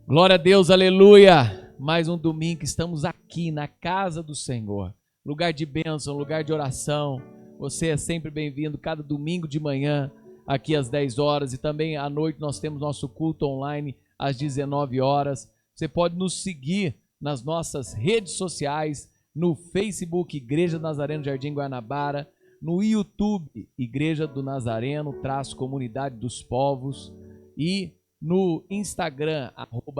Glória a Deus, aleluia! Mais um domingo que estamos aqui na casa do Senhor. Lugar de bênção, lugar de oração. Você é sempre bem-vindo cada domingo de manhã, aqui às 10 horas. E também à noite nós temos nosso culto online às 19 horas. Você pode nos seguir nas nossas redes sociais, no Facebook Igreja do Nazareno Jardim Guanabara, no YouTube Igreja do Nazareno, Comunidade dos Povos, e no Instagram,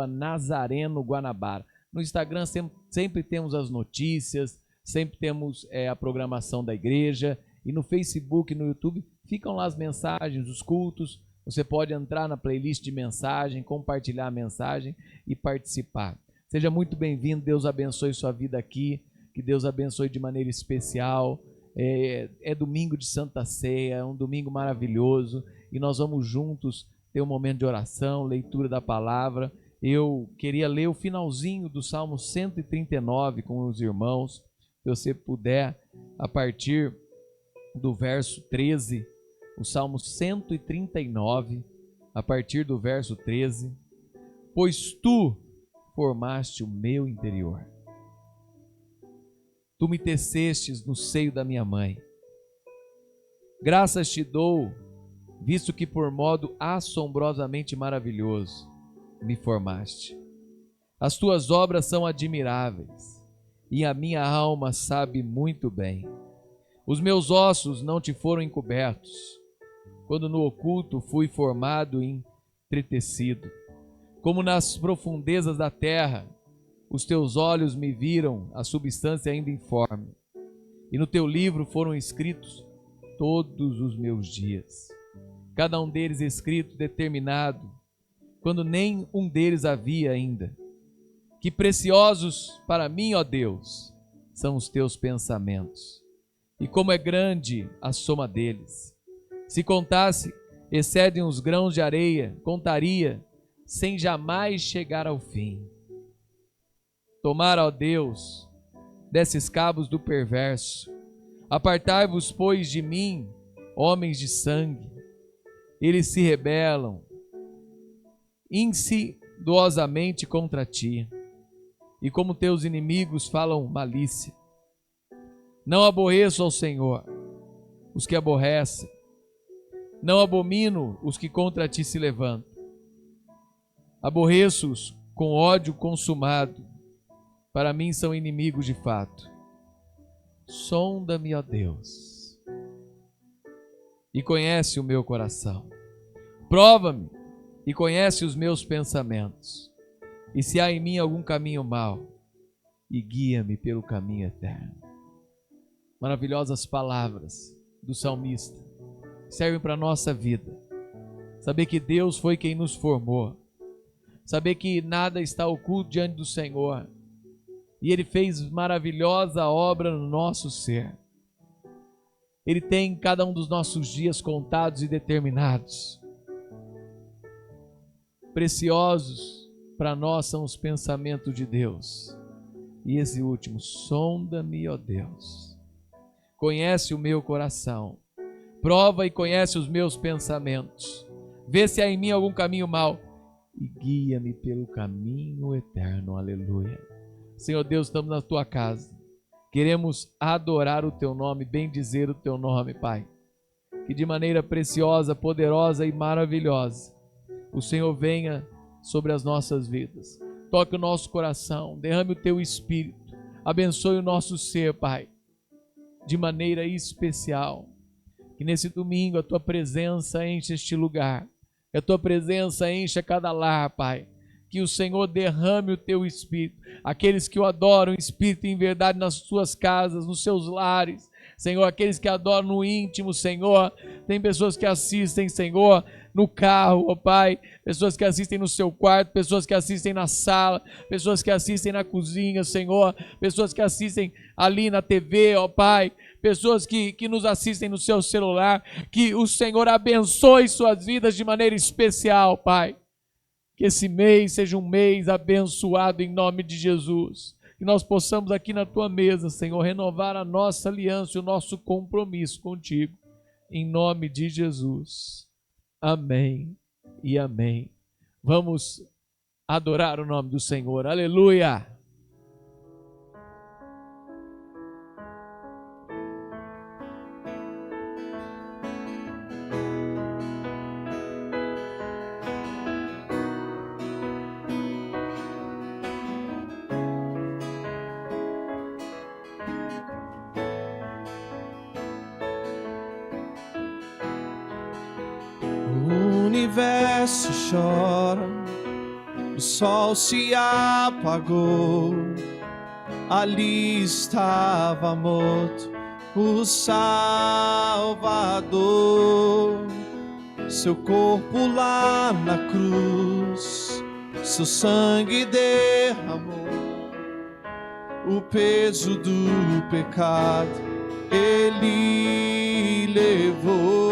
@Nazareno Guanabara. No Instagram sempre temos as notícias, sempre temos a programação da igreja, e no Facebook e no YouTube ficam lá as mensagens, os cultos. Você pode entrar na playlist de mensagem, compartilhar a mensagem e participar. Seja muito bem-vindo, Deus abençoe sua vida aqui, que Deus abençoe de maneira especial. É domingo de Santa Ceia, é um domingo maravilhoso, e nós vamos juntos ter um momento de oração, leitura da palavra. Eu queria ler o finalzinho do Salmo 139 com os irmãos, se você puder, a partir do verso 13, o Salmo 139, a partir do verso 13. Pois tu formaste o meu interior, tu me tecestes no seio da minha mãe. Graças te dou, visto que por modo assombrosamente maravilhoso me formaste. As tuas obras são admiráveis, e a minha alma sabe muito bem. Os meus ossos não te foram encobertos, quando no oculto fui formado e entretecido. Como nas profundezas da terra, os teus olhos me viram a substância ainda informe, e no teu livro foram escritos todos os meus dias, cada um deles escrito, determinado, quando nem um deles havia ainda. Que preciosos para mim, ó Deus, são os teus pensamentos, e como é grande a soma deles. Se contasse, excedem os grãos de areia, contaria, sem jamais chegar ao fim. Tomara, ó Deus, desses cabos do perverso, apartai-vos, pois, de mim, homens de sangue. Eles se rebelam insidiosamente contra ti, e como teus inimigos falam malícia. Não aborreço ao Senhor os que aborrecem, não abomino os que contra ti se levantam. Aborreço-os com ódio consumado, para mim são inimigos de fato. Sonda-me, ó Deus, e conhece o meu coração. Prova-me e conhece os meus pensamentos, e se há em mim algum caminho mau, e guia-me pelo caminho eterno. Maravilhosas palavras do salmista, servem para a nossa vida. Saber que Deus foi quem nos formou, saber que nada está oculto diante do Senhor, e Ele fez maravilhosa obra no nosso ser. Ele tem cada um dos nossos dias contados e determinados. Preciosos para nós são os pensamentos de Deus. E esse último, sonda-me, ó Deus, conhece o meu coração, prova e conhece os meus pensamentos, vê se há em mim algum caminho mau, e guia-me pelo caminho eterno. Aleluia. Senhor Deus, estamos na tua casa, queremos adorar o teu nome, bendizer o teu nome, Pai. Que de maneira preciosa, poderosa e maravilhosa o Senhor venha sobre as nossas vidas, toque o nosso coração, derrame o teu Espírito, abençoe o nosso ser, Pai, de maneira especial. Que nesse domingo a tua presença enche este lugar, que a tua presença encha cada lar, Pai. Que o Senhor derrame o teu Espírito, aqueles que o adoram em espírito e em verdade nas suas casas, nos seus lares, Senhor, aqueles que adoram no íntimo, Senhor. Tem pessoas que assistem, Senhor, no carro, ó Pai, pessoas que assistem no seu quarto, pessoas que assistem na sala, pessoas que assistem na cozinha, Senhor, pessoas que assistem ali na TV, ó Pai, pessoas que nos assistem no seu celular. Que o Senhor abençoe suas vidas de maneira especial, Pai. Que esse mês seja um mês abençoado em nome de Jesus. Que nós possamos aqui na tua mesa, Senhor, renovar a nossa aliança e o nosso compromisso contigo. Em nome de Jesus. Amém e amém. Vamos adorar o nome do Senhor. Aleluia! O universo chora, o sol se apagou, ali estava morto o Salvador. Seu corpo lá na cruz, seu sangue derramou, o peso do pecado ele levou.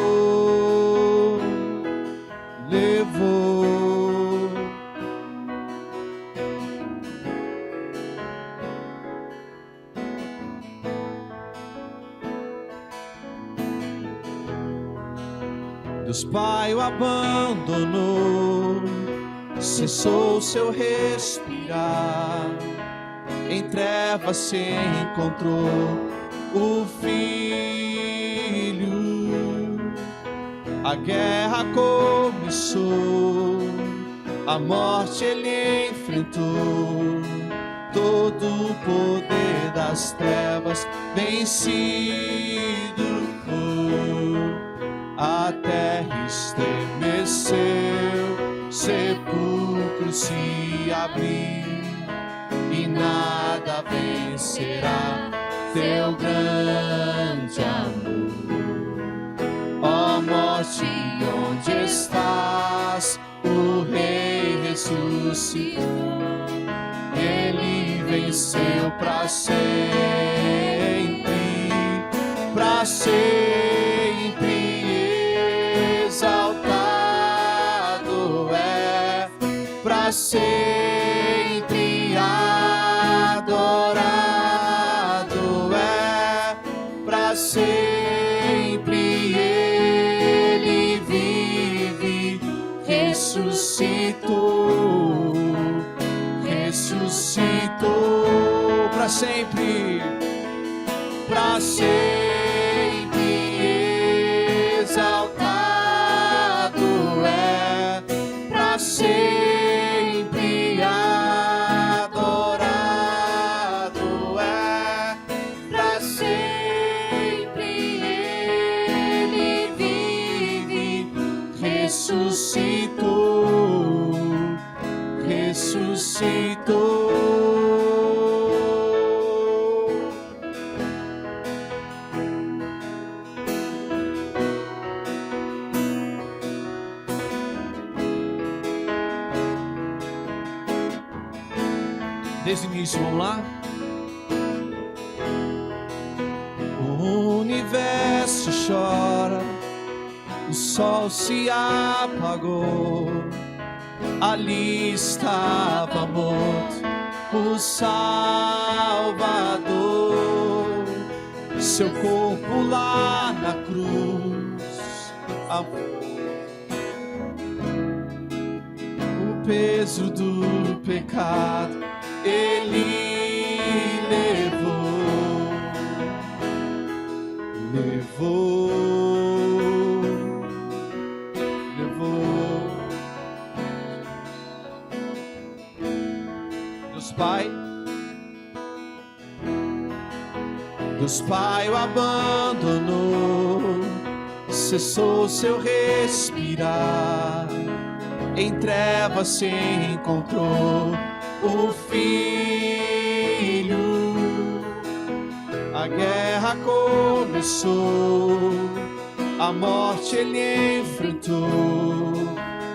Deus Pai o abandonou, cessou seu respirar, em trevas se encontrou o Filho. A guerra começou, a morte ele enfrentou, todo o poder das trevas vencido foi. A terra estremeceu, sepulcro se abriu, e nada vencerá teu grande amor. Ó morte, onde estás? O Rei ressuscitou, ele venceu para sempre, para sempre. Exaltado é, para sempre adorado é, para sempre ele vive, ressuscitou, ressuscitou para sempre, para sempre. Exaltado é, para sempre adorado é, para sempre ele vive, ressuscitou, ressuscitou. Desde o início, vamos lá? O universo chora, o sol se apagou, ali estava morto o Salvador. Seu corpo lá na cruz, o peso do pecado ele levou, Deus Pai o abandonou, cessou seu respirar, em trevas se encontrou o Filho. A guerra começou, a morte ele enfrentou,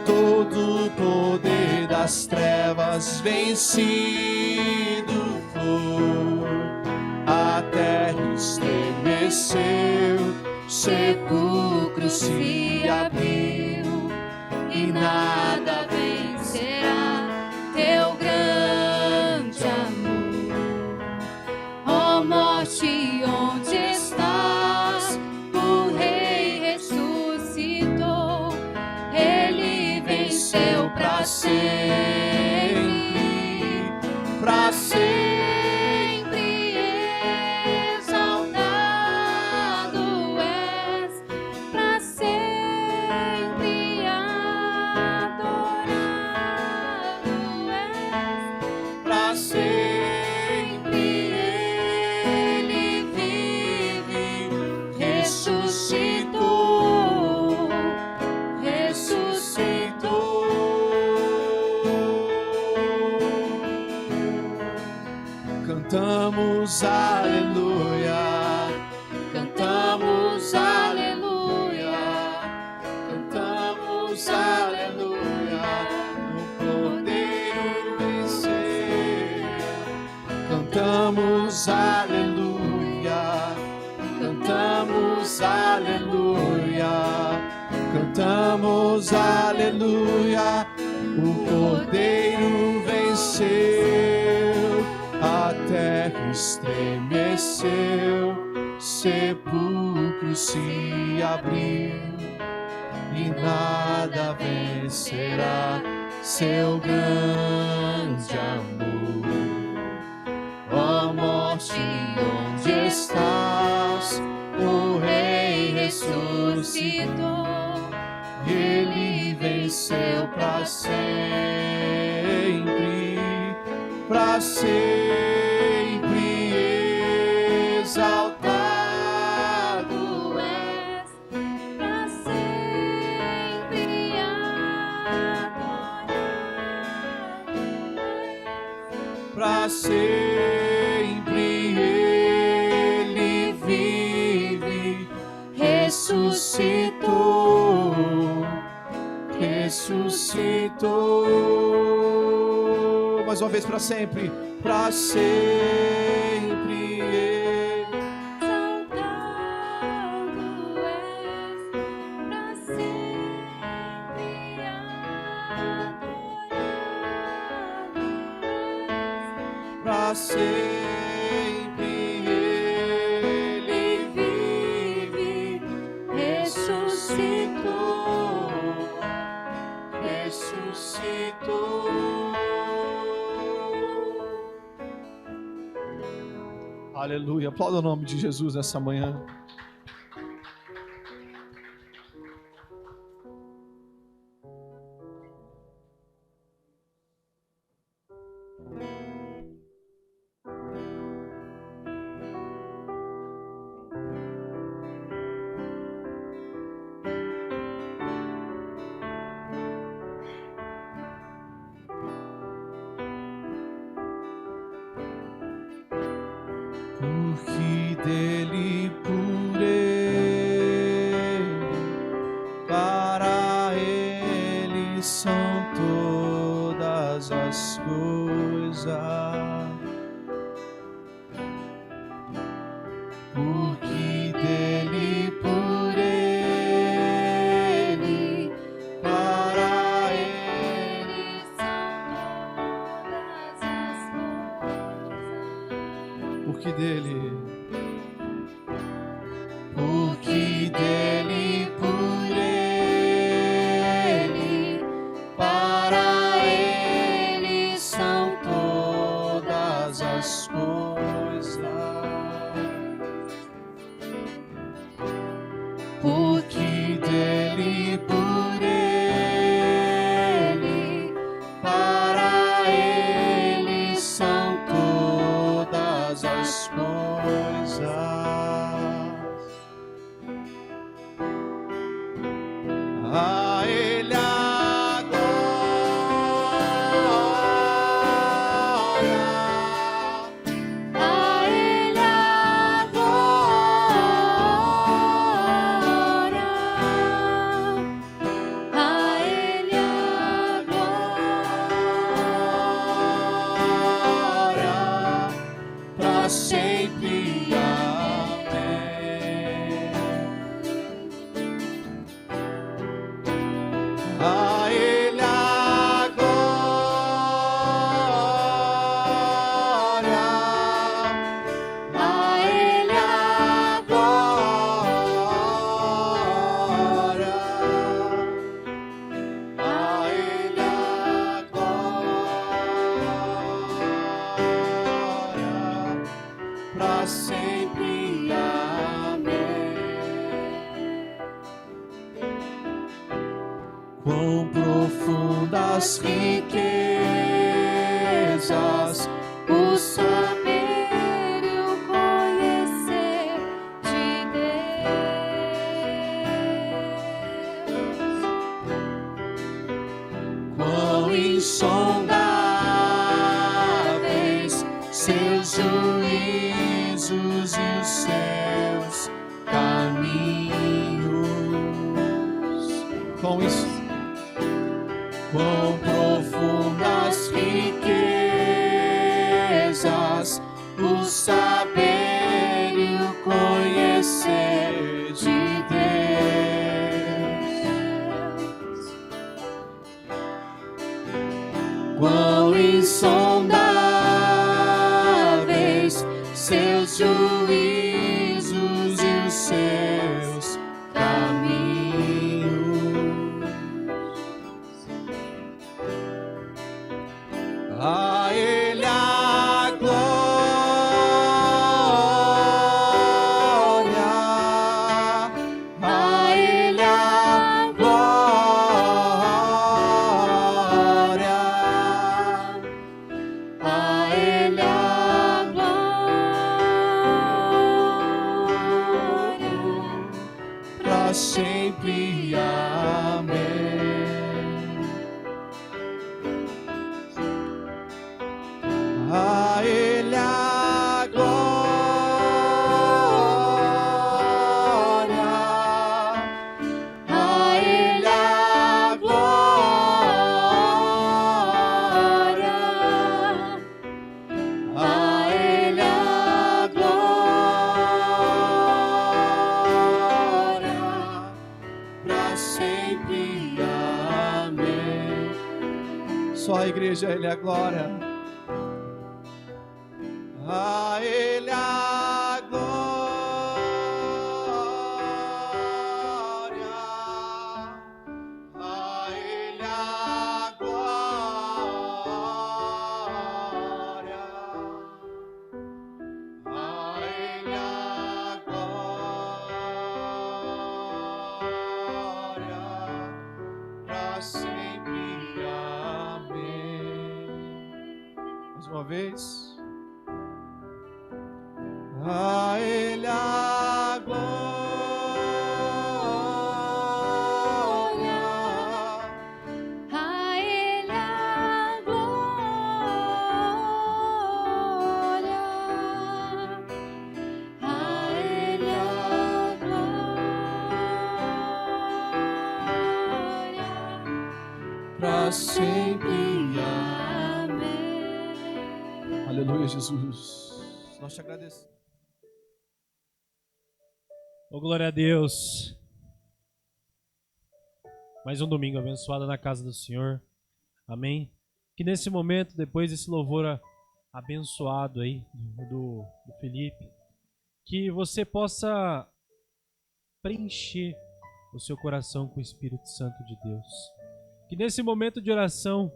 todo o poder das trevas vencido foi. A terra estremeceu, sepulcro se abriu, e nada vencerá teu grande amor. Ó morte, onde estás? O Rei ressuscitou, ele venceu para sempre. Jesus, aleluia. O Cordeiro venceu, a terra estremeceu, sepulcro se abriu e nada vencerá seu grande amor. Ó morte, onde estás? O Rei ressuscitou, Ele venceu para sempre, para sempre exaltado és, Pra sempre adorado és. para sempre Ele vive, ressuscitou, ressuscitou. Mais uma vez, para sempre, para sempre Exaltado és, pra sempre adorado és. para sempre Ele vive, ressuscitou, ressuscitou. Aleluia, aplauda o nome de Jesus nessa manhã. Porque dele, por ele, para ele são todas as coisas. Porque dele, por ele, para ele, porque dele, por ele, para ele são todas as coisas. Porque dele, por ele, para ele são todas as coisas. A ele a glória, A Ele a glória, a Ele a glória, para sempre. Amém. A ele a glória, a Ele a glória, a ele a glória, para sempre. Amém. Quão profundas riquezas o saber e o conhecer de Deus. quão insondáveis seus juízos e os seus caminhos. Quão profundas riquezas o saber e o conhecer de Deus. sempre. Amém. A Ele a glória, a Ele a glória, a Ele a glória, pra sempre. Amém. Só a igreja, a Ele a glória. A Ele a glória, a Ele a glória, a Ele a glória, pra sempre. Amém. Mais uma vez. A Ele a glória, a Ele a glória, a Ele a glória, pra sempre. amém. Aleluia, Jesus. Nós te agradecemos. Oh, glória a Deus. Mais um domingo abençoado na casa do Senhor. Amém. Que nesse momento, depois desse louvor abençoado aí do Felipe, que você possa preencher o seu coração com o Espírito Santo de Deus. Que nesse momento de oração,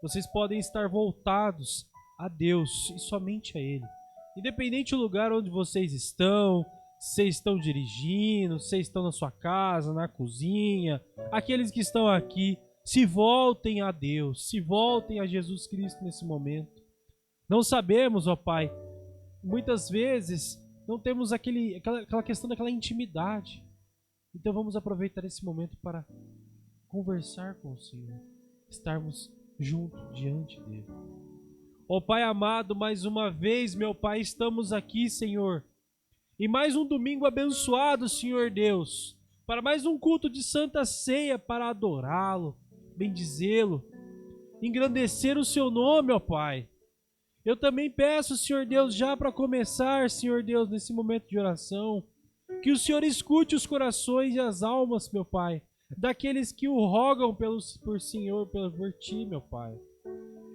vocês podem estar voltados a Deus e somente a Ele. Independente do lugar onde vocês estão, vocês estão dirigindo, vocês estão na sua casa, na cozinha, aqueles que estão aqui, se voltem a Deus, se voltem a Jesus Cristo nesse momento. Não sabemos, ó Pai, muitas vezes não temos aquela questão daquela intimidade. Então vamos aproveitar esse momento para conversar com o Senhor, estarmos juntos diante dele. Ó Pai amado, mais uma vez, meu Pai, estamos aqui, Senhor, e mais um domingo abençoado, Senhor Deus, para mais um culto de Santa Ceia para adorá-lo, bendizê-lo, engrandecer o seu nome, ó Pai. Eu também peço, Senhor Deus, já para começar, Senhor Deus, nesse momento de oração, que o Senhor escute os corações e as almas, meu Pai, daqueles que o rogam por Ti, meu Pai.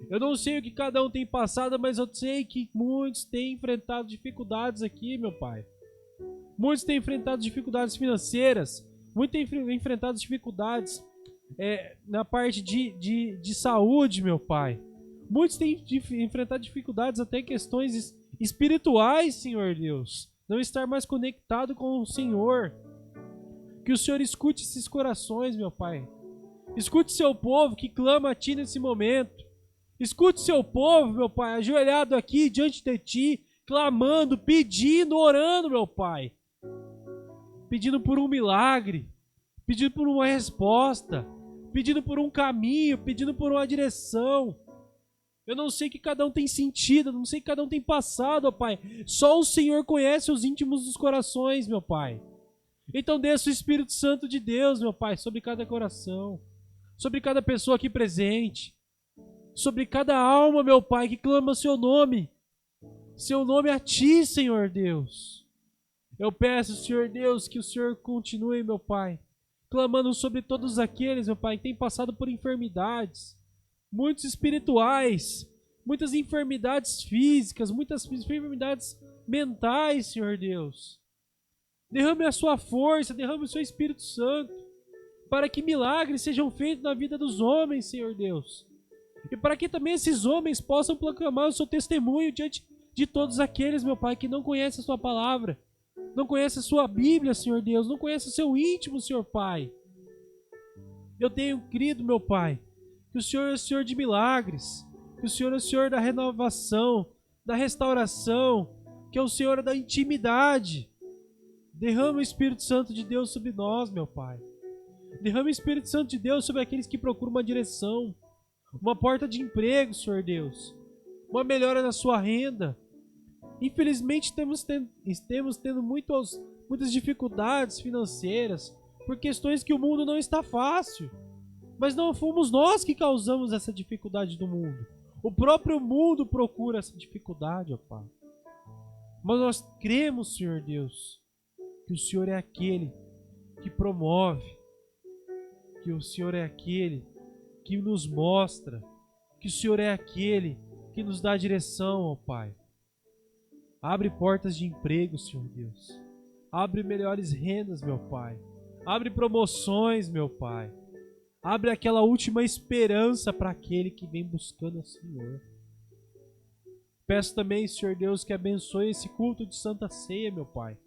Eu não sei o que cada um tem passado, mas eu sei que muitos têm enfrentado dificuldades aqui, meu Pai. Muitos têm enfrentado dificuldades financeiras, muitos têm enfrentado dificuldades na parte de saúde, meu Pai. Muitos têm enfrentado dificuldades até em questões espirituais, Senhor Deus. Não estar mais conectado com o Senhor. Que o Senhor escute esses corações, meu Pai. Escute seu povo que clama a Ti nesse momento. Escute seu povo, meu Pai, ajoelhado aqui diante de Ti, clamando, pedindo, orando, meu Pai. Pedindo por um milagre, pedindo por uma resposta, pedindo por um caminho, pedindo por uma direção. Eu não sei o que cada um tem sentido, eu não sei o que cada um tem passado, ó Pai. Só o Senhor conhece os íntimos dos corações, meu Pai. Então desça o Espírito Santo de Deus, meu Pai, sobre cada coração, sobre cada pessoa aqui presente, sobre cada alma, meu Pai, que clama seu nome a Ti, Senhor Deus. Eu peço, Senhor Deus, que o Senhor continue, meu Pai, clamando sobre todos aqueles, meu Pai, que têm passado por enfermidades, muitos espirituais, muitas enfermidades físicas, muitas enfermidades mentais, Senhor Deus. Derrame a sua força, derrame o seu Espírito Santo, para que milagres sejam feitos na vida dos homens, Senhor Deus. E para que também esses homens possam proclamar o seu testemunho diante de todos aqueles, meu Pai, que não conhecem a sua palavra, não conhecem a sua Bíblia, Senhor Deus, não conhecem o seu íntimo, Senhor Pai. Eu tenho crido, meu Pai, que o Senhor é o Senhor de milagres, que o Senhor é o Senhor da renovação, da restauração, que é o Senhor da intimidade. Derrama o Espírito Santo de Deus sobre nós, meu Pai. Derrama o Espírito Santo de Deus sobre aqueles que procuram uma direção, uma porta de emprego, Senhor Deus, uma melhora na sua renda. Infelizmente estamos tendo muitas dificuldades financeiras por questões que o mundo não está fácil. Mas não fomos nós que causamos essa dificuldade do mundo. O próprio mundo procura essa dificuldade, ó Pai. Mas nós cremos, Senhor Deus, que o Senhor é aquele que promove, que o Senhor é aquele que nos mostra, que o Senhor é aquele que nos dá direção, ó Pai. Abre portas de emprego, Senhor Deus. Abre melhores rendas, meu Pai. Abre promoções, meu Pai. Abre aquela última esperança para aquele que vem buscando o Senhor. Peço também, Senhor Deus, que abençoe esse culto de Santa Ceia, meu Pai.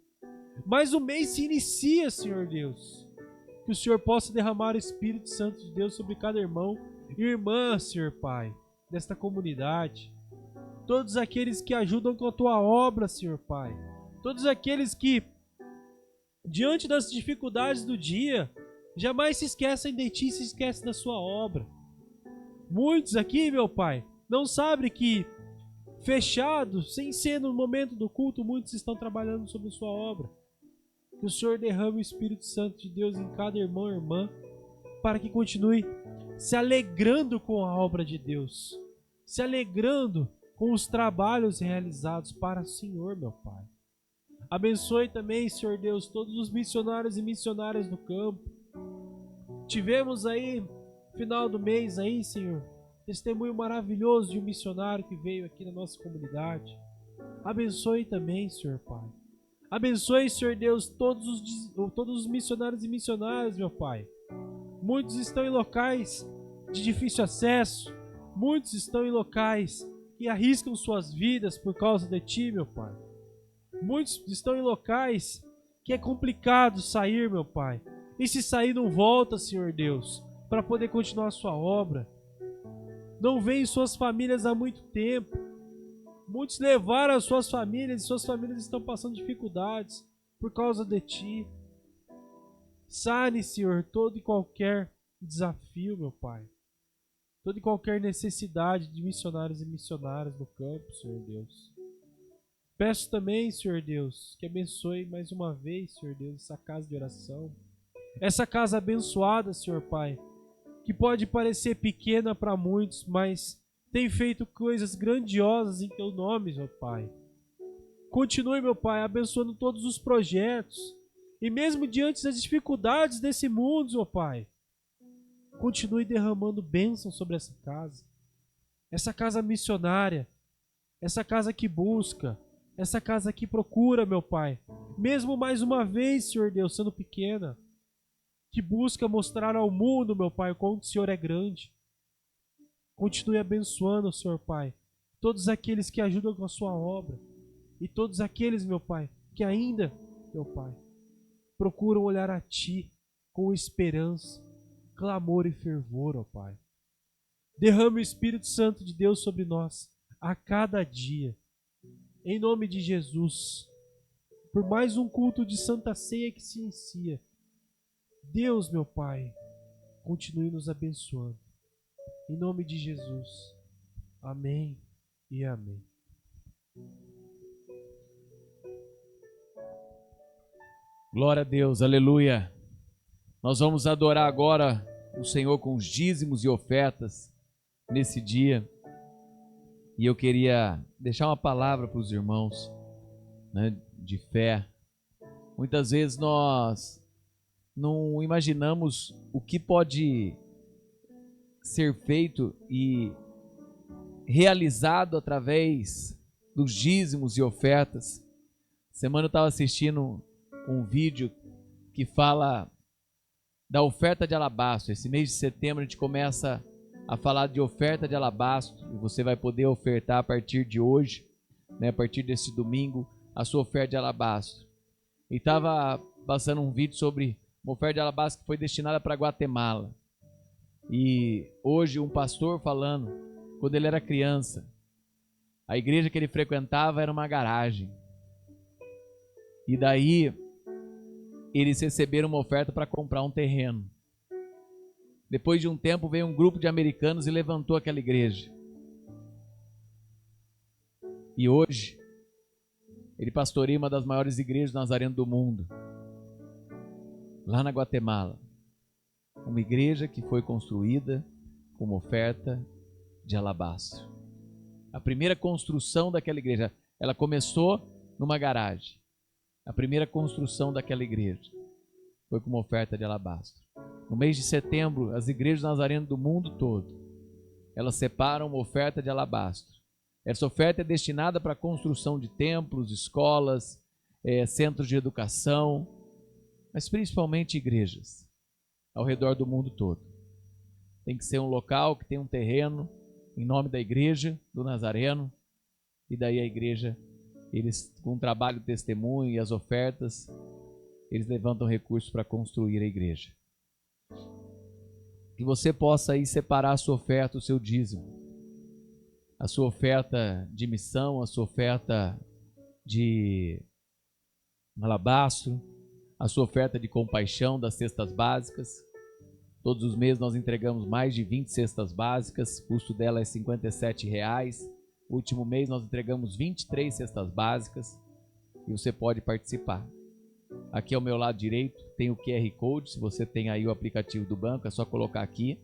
Mas o mês se inicia, Senhor Deus. Que o Senhor possa derramar o Espírito Santo de Deus sobre cada irmão e irmã, Senhor Pai, desta comunidade. Todos aqueles que ajudam com a Tua obra, Senhor Pai. Todos aqueles que, diante das dificuldades do dia, jamais se esquecem de Ti, se esquecem da Sua obra. Muitos aqui, meu Pai, não sabem que, fechados, sem ser no momento do culto, muitos estão trabalhando sobre a Sua obra. Que o Senhor derrame o Espírito Santo de Deus em cada irmão e irmã, para que continue se alegrando com a obra de Deus, se alegrando com os trabalhos realizados para o Senhor, meu Pai. Abençoe também, Senhor Deus, todos os missionários e missionárias do campo. Tivemos aí, final do mês aí, Senhor, testemunho maravilhoso de um missionário que veio aqui na nossa comunidade. Abençoe também, Senhor Pai. Abençoe, Senhor Deus, todos os missionários e missionárias, meu Pai. Muitos estão em locais de difícil acesso. Muitos estão em locais que arriscam suas vidas por causa de Ti, meu Pai. Muitos estão em locais que é complicado sair, meu Pai. E se sair não volta, Senhor Deus, para poder continuar a sua obra. Não veem suas famílias há muito tempo. Muitos levaram as suas famílias e suas famílias estão passando dificuldades por causa de Ti. Sane, Senhor, todo e qualquer desafio, meu Pai. Toda e qualquer necessidade de missionários e missionárias no campo, Senhor Deus. Peço também, Senhor Deus, que abençoe mais uma vez, Senhor Deus, essa casa de oração. Essa casa abençoada, Senhor Pai, que pode parecer pequena para muitos, mas tem feito coisas grandiosas em Teu nome, meu Pai. Continue, meu Pai, abençoando todos os projetos. E mesmo diante das dificuldades desse mundo, meu Pai, continue derramando bênção sobre essa casa missionária, essa casa que busca, essa casa que procura, meu Pai, mesmo mais uma vez, Senhor Deus, sendo pequena, que busca mostrar ao mundo, meu Pai, o quanto o Senhor é grande. Continue abençoando, Senhor Pai, todos aqueles que ajudam com a sua obra e todos aqueles, meu Pai, que ainda, meu Pai, procuram olhar a Ti com esperança, clamor e fervor, ó Pai. Derrame o Espírito Santo de Deus sobre nós a cada dia. Em nome de Jesus, por mais um culto de Santa Ceia que se inicia, Deus, meu Pai, continue nos abençoando. Em nome de Jesus. Amém e amém. Glória a Deus, aleluia. Nós vamos adorar agora o Senhor com os dízimos e ofertas nesse dia. E eu queria deixar uma palavra para os irmãos, né, de fé. Muitas vezes nós não imaginamos o que pode ser feito e realizado através dos dízimos e ofertas. Semana eu estava assistindo um vídeo que fala da oferta de alabastro. Esse mês de setembro a gente começa a falar de oferta de alabastro e você vai poder ofertar a partir de hoje, né, a partir desse domingo, a sua oferta de alabastro. E estava passando um vídeo sobre uma oferta de alabastro que foi destinada para Guatemala. E hoje um pastor falando, quando ele era criança, a igreja que ele frequentava era uma garagem. E daí eles receberam uma oferta para comprar um terreno. Depois de um tempo veio um grupo de americanos e levantou aquela igreja. E hoje ele pastoreia uma das maiores igrejas nazarenas do mundo, lá na Guatemala. Uma igreja que foi construída com uma oferta de alabastro. A primeira construção daquela igreja, ela começou numa garagem. A primeira construção daquela igreja foi com uma oferta de alabastro. No mês de setembro, as igrejas nazarenas do mundo todo, elas separam uma oferta de alabastro. Essa oferta é destinada para a construção de templos, escolas, centros de educação, mas principalmente igrejas ao redor do mundo todo. Tem que ser um local que tem um terreno em nome da igreja do Nazareno, e daí a igreja, eles com o trabalho, o testemunho e as ofertas, eles levantam recursos para construir a igreja. Que você possa aí separar a sua oferta, o seu dízimo, a sua oferta de missão, a sua oferta de alabastro, a sua oferta de compaixão das cestas básicas. Todos os meses nós entregamos mais de 20 cestas básicas, o custo dela é R$ 57,00. No último mês nós entregamos 23 cestas básicas e você pode participar. Aqui ao meu lado direito tem o QR Code, se você tem aí o aplicativo do banco, é só colocar aqui.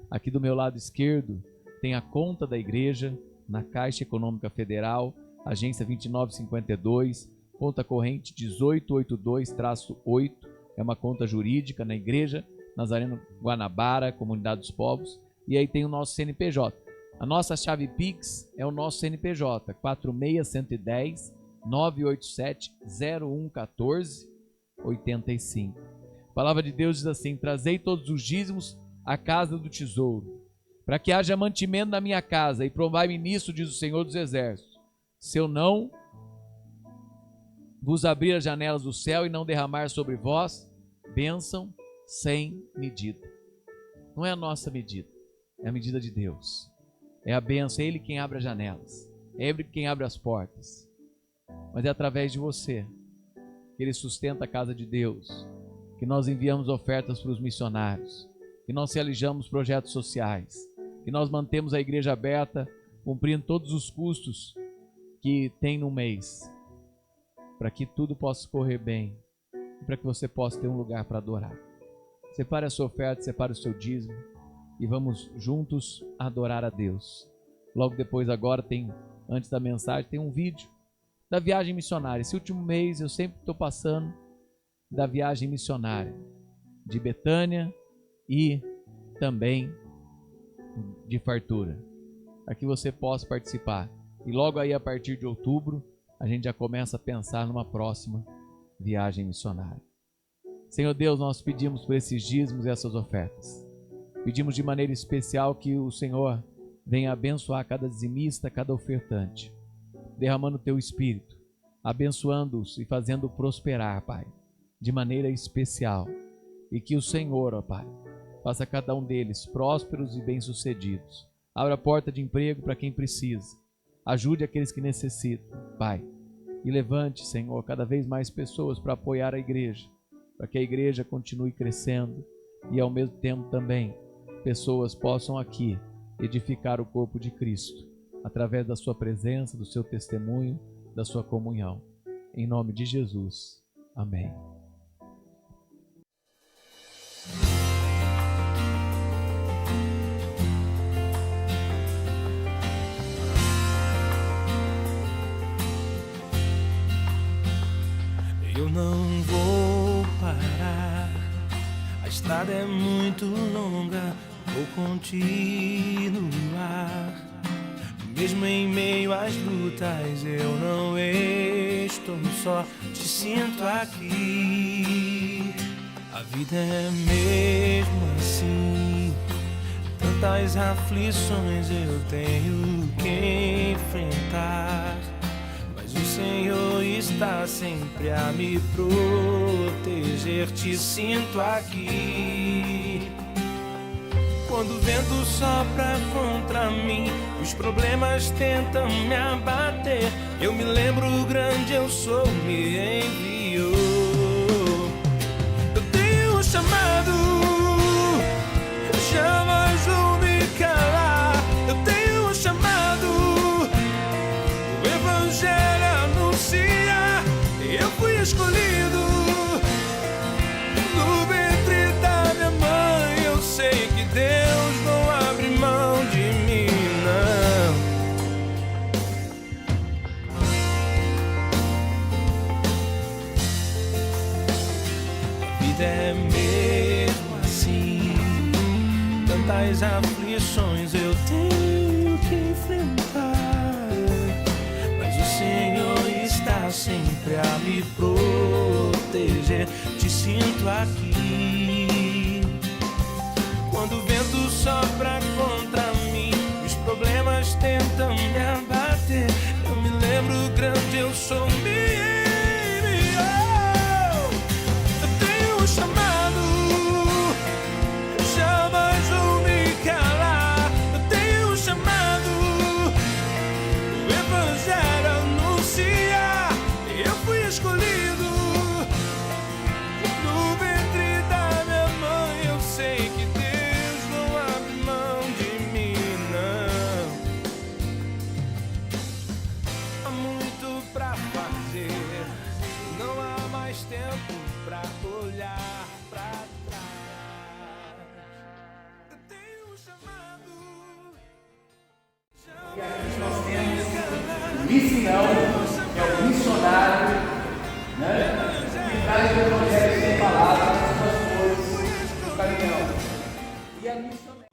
Aqui do meu lado esquerdo tem a conta da igreja na Caixa Econômica Federal, agência 2952, conta corrente 1882-8, é uma conta jurídica na Igreja Nazareno Guanabara, Comunidade dos Povos, e aí tem o nosso CNPJ. A nossa chave Pix é o nosso CNPJ, 46110-987-0114-85. A palavra de Deus diz assim: trazei todos os dízimos à casa do tesouro, para que haja mantimento na minha casa, e provai-me nisso, diz o Senhor dos Exércitos, se eu não vos abrir as janelas do céu e não derramar sobre vós bênção sem medida. Não é a nossa medida, é a medida de Deus. É a bênção, é Ele quem abre as janelas, é Ele quem abre as portas. Mas é através de você que Ele sustenta a casa de Deus, que nós enviamos ofertas para os missionários, que nós realizamos projetos sociais, que nós mantemos a igreja aberta, cumprindo todos os custos que tem no mês, para que tudo possa correr bem, e para que você possa ter um lugar para adorar. Separe a sua oferta, separe o seu dízimo e vamos juntos adorar a Deus. Logo depois, agora antes da mensagem, tem um vídeo da viagem missionária. Esse último mês eu sempre estou passando da viagem missionária de Betânia e também de Fartura, para que você possa participar. E logo aí, a partir de outubro, a gente já começa a pensar numa próxima viagem missionária. Senhor Deus, nós pedimos por esses dízimos e essas ofertas. Pedimos de maneira especial que o Senhor venha abençoar cada dizimista, cada ofertante, derramando o Teu Espírito, abençoando-os e fazendo prosperar, Pai, de maneira especial. E que o Senhor, ó Pai, faça cada um deles prósperos e bem-sucedidos. Abra a porta de emprego para quem precisa. Ajude aqueles que necessitam, Pai. E levante, Senhor, cada vez mais pessoas para apoiar a igreja, para que a igreja continue crescendo e ao mesmo tempo também pessoas possam aqui edificar o corpo de Cristo, através da sua presença, do seu testemunho, da sua comunhão. Em nome de Jesus. Amém. Eu não vou parar, a estrada é muito longa, vou continuar. Mesmo em meio às lutas, eu não estou só, te sinto aqui. A vida é mesmo assim, tantas aflições eu tenho que enfrentar. O Senhor está sempre a me proteger, te sinto aqui. Quando o vento sopra contra mim, os problemas tentam me abater, eu me lembro, o grande eu sou me enviou. vida é mesmo assim. Tantas aflições eu tenho que enfrentar, mas o Senhor está sempre a me proteger. Te sinto aqui. Quando o vento sopra contra mim, os problemas tentam me abater, eu me lembro grande, eu sou meu. Eu tenho um chamado, jamais vou me calar. Eu tenho um chamado, o Evangelho anunciar. Eu fui escolhido no ventre da minha mãe. Eu sei que Deus não abre mão de mim, não. Há muito pra fazer, não há mais tempo pra olhar pra trás. Eu tenho um chamado. E aqui nós temos o missinão, que é o missionário, né? Que traz o evangelho sem palavras, as pastores, o caminhão. E a missionária.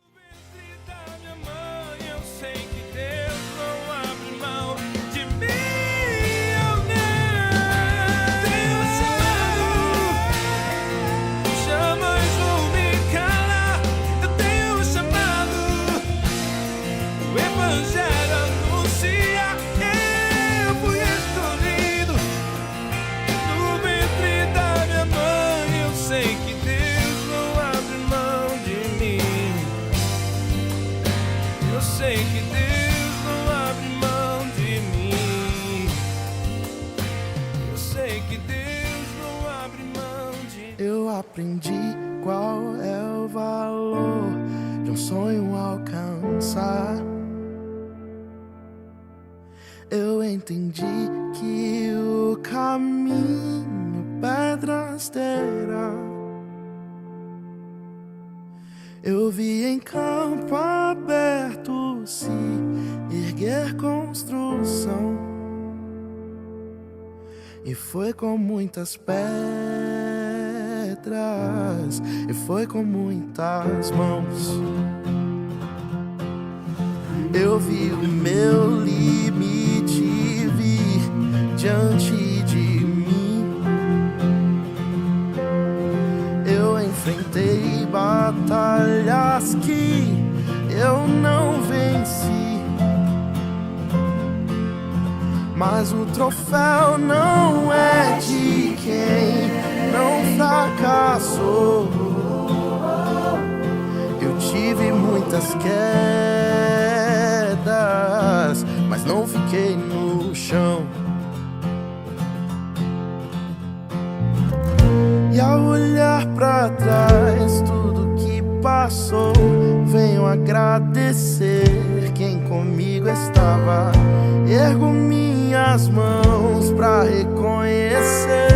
Da minha mãe, eu sei que Deus não abre mão de mim. Eu não tenho chamado, jamais vou me calar. Eu tenho chamado, o Evangelho anuncia. Eu fui escolhido no ventre da minha mãe. Eu sei que Deus não abre mão de mim. Eu sei que Deus não abre mão de mim. Eu sei que Deus não abre mão de mim. Eu aprendi qual é o valor de um sonho alcançar. Eu entendi que o caminho pedras terá. Eu vi em campo aberto se erguer construção, e foi com muitas pedras, e foi com muitas mãos. Eu vi o meu limite vir diante de mim. Eu enfrentei batalhas que eu não venci, mas o troféu não é de quem não fracassou. Eu tive muitas quedas, mas não fiquei no chão. E ao olhar pra trás tudo que passou, venho agradecer quem comigo estava. Ergo minhas mãos pra reconhecer.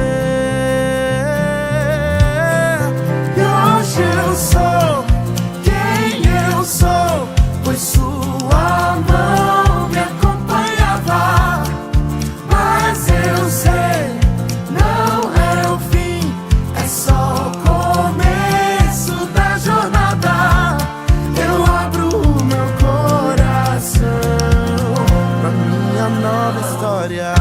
E hoje eu sou quem eu sou, pois sua mão me acompanhava. Mas eu sei, não é o fim, é só o começo da jornada. Eu abro o meu coração pra minha nova história.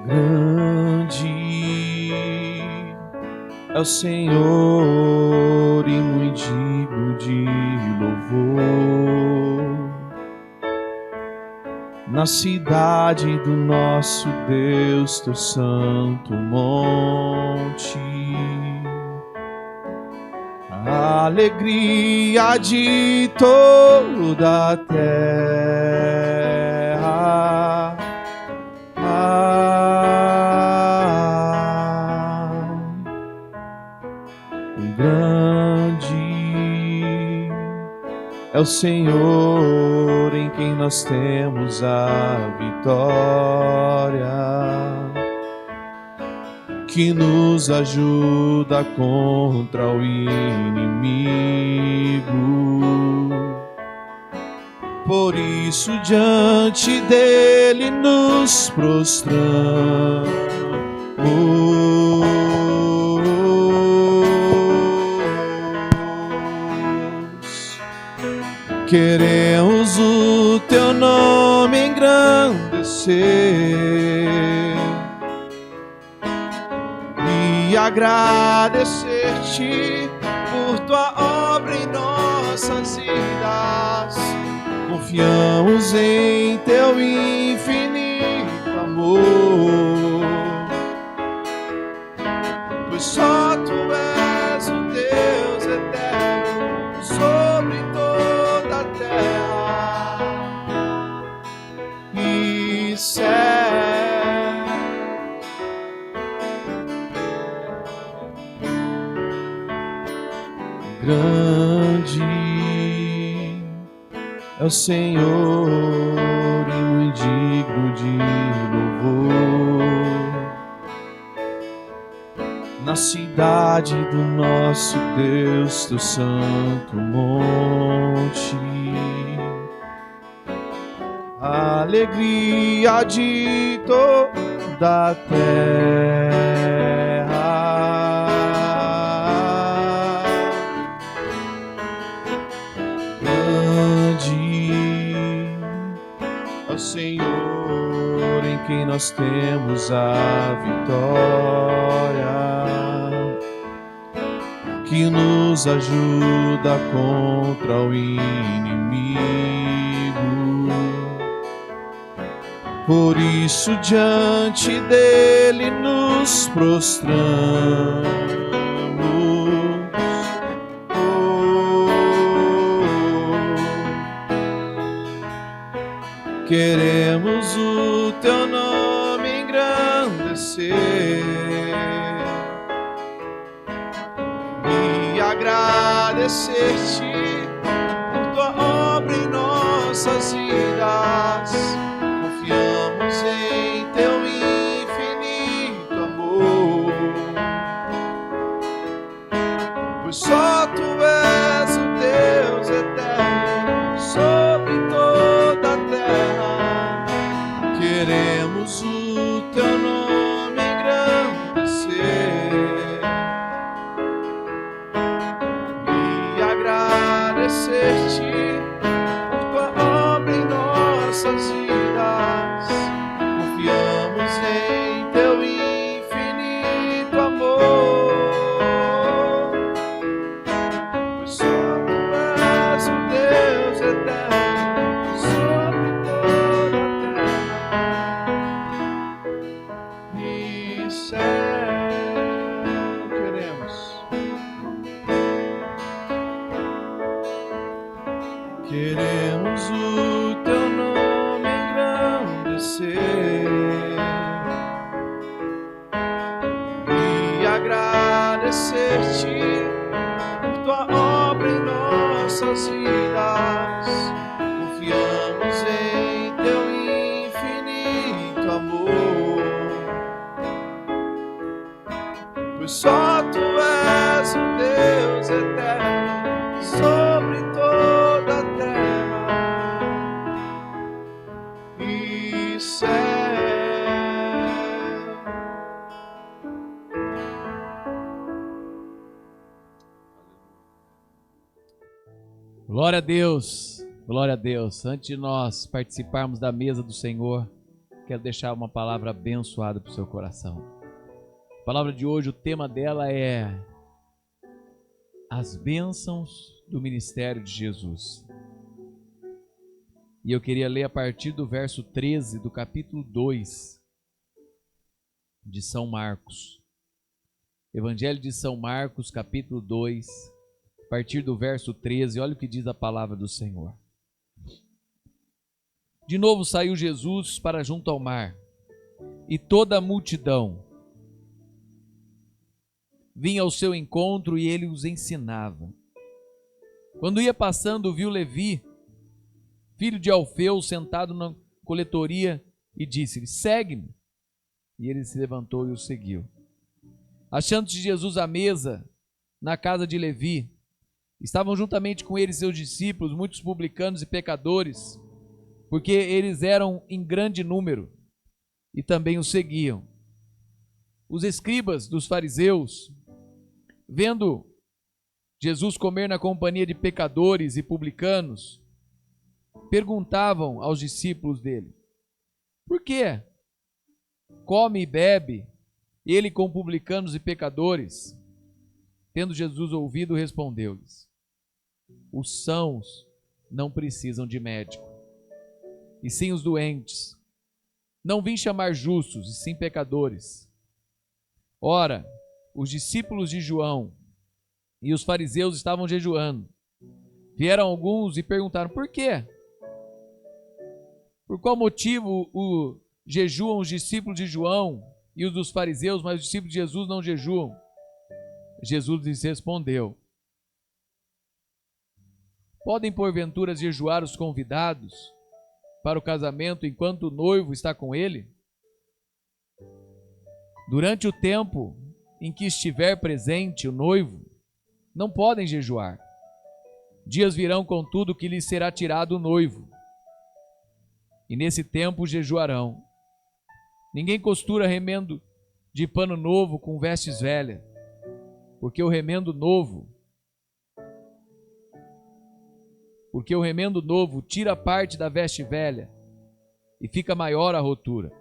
Grande é o Senhor e muito digno de louvor. Na cidade do nosso Deus, teu santo monte, a alegria de toda a terra. Grande é o Senhor em quem nós temos a vitória, que nos ajuda contra o inimigo. Por isso diante dele nos prostramos. Queremos o teu nome engrandecer e agradecer-te por tua obra em nossas vidas. Confiamos em teu infinito amor, pois só tu és o Deus eterno sobre toda a terra e céu. Grande é o Senhor e muito digno de louvor. Na cidade do nosso Deus, teu santo monte, a alegria de toda a terra. Ó Senhor, em quem nós temos a vitória, que nos ajuda contra o inimigo. Por isso diante dele nos prostramos. Queremos o teu nome engrandecer e agradecer-te por tua obra em nossas vidas. Confiamos em teu infinito amor, pois só tu és o Deus eterno sobre toda a terra. Queremos o teu nome engrandecer e agradecer-te por tua obra em nossas vidas. Confiamos em teu infinito amor, pois só tu és o Deus eterno sobre toda a terra e céu. Queremos o teu nome engrandecer e agradecer-te por tua obra em nossas vidas. Confiamos em teu infinito amor, pois só tu és o Deus eterno sobre toda a terra e céu. Glória a Deus, glória a Deus. Antes de nós participarmos da mesa do Senhor, quero deixar uma palavra abençoada para o seu coração. A palavra de hoje, o tema dela é as bênçãos do ministério de Jesus. E eu queria ler a partir do verso 13 do capítulo 2 de São Marcos. Evangelho de São Marcos, capítulo 2, a partir do verso 13, olha o que diz a palavra do Senhor. De novo saiu Jesus para junto ao mar, e toda a multidão vinha ao seu encontro e ele os ensinava. Quando ia passando, viu Levi, filho de Alfeu, sentado na coletoria, e disse-lhe: segue-me. E ele se levantou e o seguiu. Achando-se Jesus à mesa, na casa de Levi, estavam juntamente com ele seus discípulos, muitos publicanos e pecadores, porque eles eram em grande número, e também o seguiam. Os escribas dos fariseus, vendo Jesus comer na companhia de pecadores e publicanos, perguntavam aos discípulos dele: por que come e bebe ele com publicanos e pecadores? Tendo Jesus ouvido, respondeu-lhes: os sãos não precisam de médico, e sim os doentes. Não vim chamar justos, e sim pecadores. Ora, os discípulos de João e os fariseus estavam jejuando. Vieram alguns e perguntaram: por quê? Por qual motivo jejuam os discípulos de João e os dos fariseus, mas os discípulos de Jesus não jejuam? Jesus lhes respondeu: podem porventura jejuar os convidados para o casamento enquanto o noivo está com ele? Durante o tempo em que estiver presente o noivo, não podem jejuar. Dias virão, contudo, que lhes será tirado o noivo, e nesse tempo jejuarão. Ninguém costura remendo de pano novo com vestes velhas, porque o remendo novo tira parte da veste velha e fica maior a rotura.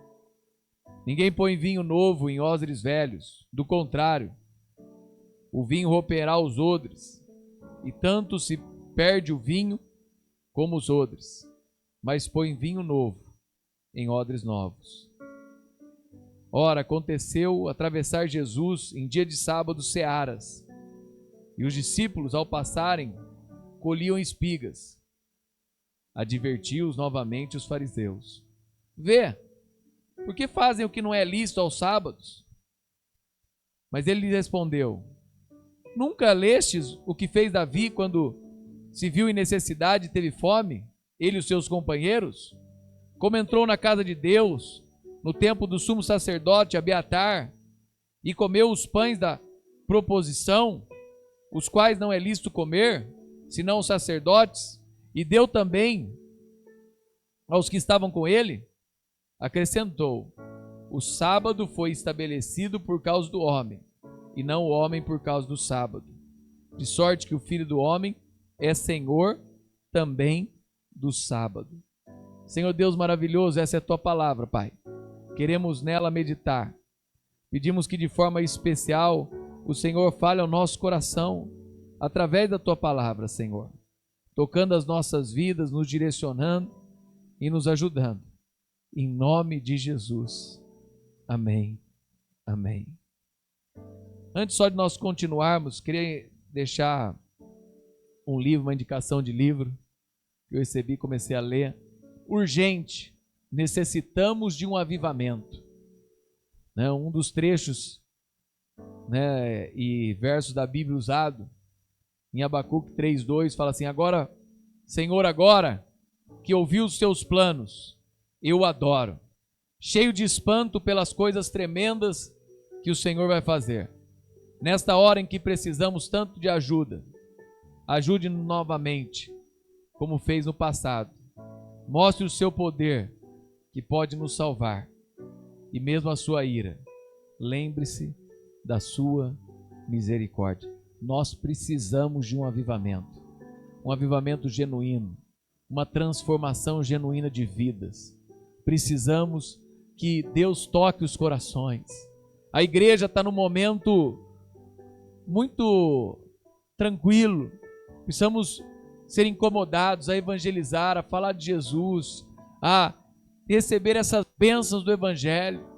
Ninguém põe vinho novo em odres velhos, do contrário, o vinho romperá os odres, e tanto se perde o vinho como os odres, mas põe vinho novo em odres novos. Ora, aconteceu atravessar Jesus em dia de sábado searas, e os discípulos, ao passarem, colhiam espigas. Advertiu-os novamente os fariseus: vê, por que fazem o que não é lícito aos sábados? Mas ele lhes respondeu: nunca lestes o que fez Davi quando se viu em necessidade e teve fome, ele e os seus companheiros? Como entrou na casa de Deus no tempo do sumo sacerdote Abiatar e comeu os pães da proposição, os quais não é lícito comer, senão os sacerdotes, e deu também aos que estavam com ele? Acrescentou: o sábado foi estabelecido por causa do homem, e não o homem por causa do sábado. De sorte que o Filho do Homem é Senhor também do sábado. Senhor Deus maravilhoso, essa é a tua palavra, Pai. Queremos nela meditar. Pedimos que de forma especial o Senhor fale ao nosso coração através da tua palavra, Senhor, tocando as nossas vidas, nos direcionando e nos ajudando. Em nome de Jesus. Amém. Amém. Antes só de nós continuarmos, queria deixar um livro, uma indicação de livro que eu recebi e comecei a ler. Urgente, necessitamos de um avivamento. Um dos trechos e versos da Bíblia usado em Abacuque 3:2 fala assim: agora, Senhor, agora que ouvi os teus planos, eu o adoro, cheio de espanto pelas coisas tremendas que o Senhor vai fazer. Nesta hora em que precisamos tanto de ajuda, ajude-nos novamente, como fez no passado. Mostre o seu poder, que pode nos salvar, e mesmo a sua ira. Lembre-se da sua misericórdia. Nós precisamos de um avivamento genuíno, uma transformação genuína de vidas. Precisamos que Deus toque os corações. A igreja está num momento muito tranquilo. Precisamos ser incomodados a evangelizar, a falar de Jesus, a receber essas bênçãos do Evangelho.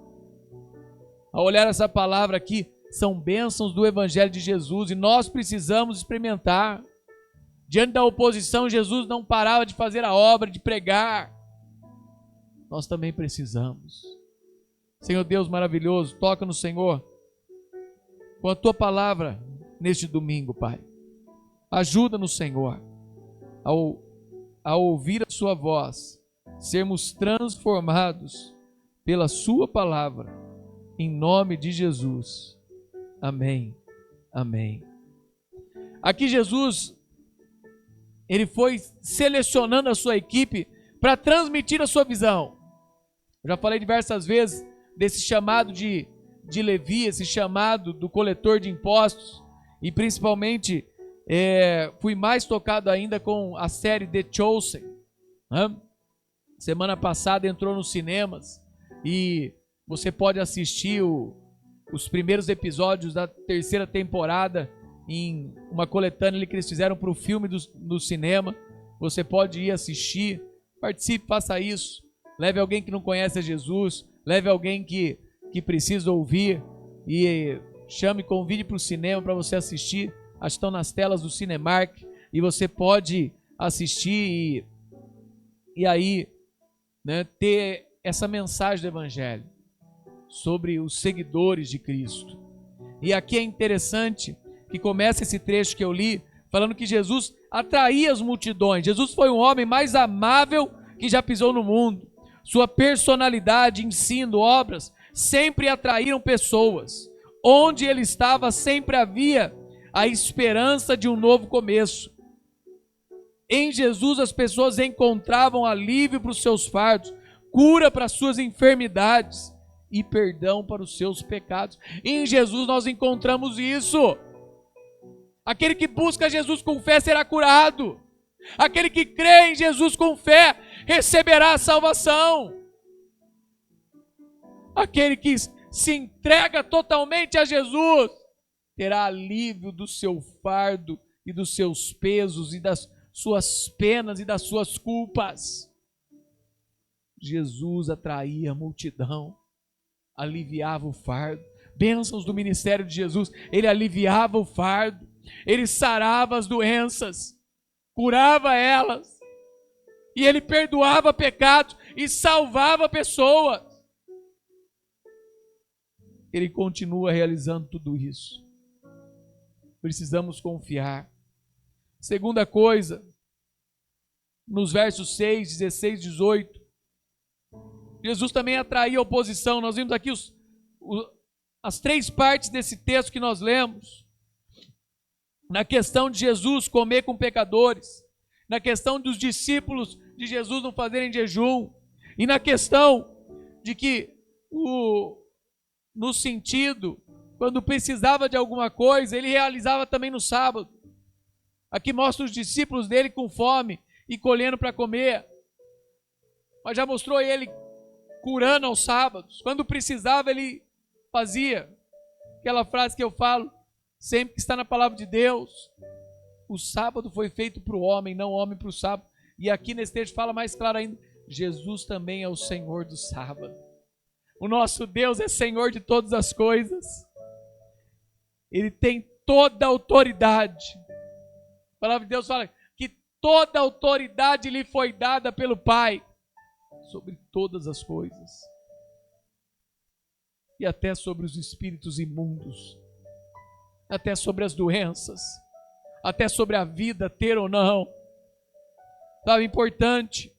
A olhar essa palavra aqui, são bênçãos do Evangelho de Jesus e nós precisamos experimentar. Diante da oposição, Jesus não parava de fazer a obra, de pregar. Nós também precisamos. Senhor Deus maravilhoso, toca no Senhor com a Tua palavra neste domingo, Pai. Ajuda-nos, Senhor, ao ouvir a Sua voz, sermos transformados pela Sua palavra, em nome de Jesus. Amém. Amém. Aqui Jesus, ele foi selecionando a sua equipe para transmitir a sua visão. Eu já falei diversas vezes desse chamado de Levi, esse chamado do coletor de impostos, e principalmente fui mais tocado ainda com a série The Chosen. Semana passada entrou nos cinemas e você pode assistir os primeiros episódios da terceira temporada em uma coletânea que eles fizeram para o filme do cinema. Você pode ir assistir, participe, faça isso. Leve alguém que não conhece a Jesus, leve alguém que precisa ouvir e chame, convide para o cinema para você assistir. Acho que estão nas telas do Cinemark e você pode assistir e aí, né, ter essa mensagem do Evangelho sobre os seguidores de Cristo. E aqui é interessante que começa esse trecho que eu li, falando que Jesus atraía as multidões. Jesus foi o homem mais amável que já pisou no mundo. Sua personalidade, ensino, obras, sempre atraíram pessoas. Onde ele estava, sempre havia a esperança de um novo começo. Em Jesus, as pessoas encontravam alívio para os seus fardos, cura para as suas enfermidades e perdão para os seus pecados. Em Jesus nós encontramos isso. Aquele que busca Jesus com fé será curado. Aquele que crê em Jesus com fé receberá a salvação. Aquele que se entrega totalmente a Jesus terá alívio do seu fardo e dos seus pesos e das suas penas e das suas culpas. Jesus atraía a multidão, aliviava o fardo. Bênçãos do ministério de Jesus, ele aliviava o fardo, ele sarava as doenças, curava elas, e ele perdoava pecados e salvava pessoas. Ele continua realizando tudo isso. Precisamos confiar. Segunda coisa, nos versos 6, 16, 18, Jesus também atraía a oposição. Nós vimos aqui as três partes desse texto que nós lemos. Na questão de Jesus comer com pecadores, na questão dos discípulos de Jesus não fazerem jejum, e na questão de que, no sentido, quando precisava de alguma coisa, ele realizava também no sábado. Aqui mostra os discípulos dele com fome e colhendo para comer, mas já mostrou ele curando aos sábados. Quando precisava, ele fazia aquela frase que eu falo sempre, que está na palavra de Deus: o sábado foi feito para o homem, não o homem para o sábado. E aqui nesse texto fala mais claro ainda: Jesus também é o Senhor do sábado. O nosso Deus é Senhor de todas as coisas. Ele tem toda a autoridade. A palavra de Deus fala que toda a autoridade lhe foi dada pelo Pai sobre todas as coisas, e até sobre os espíritos imundos, até sobre as doenças, até sobre a vida, ter ou não. Sabe, importante.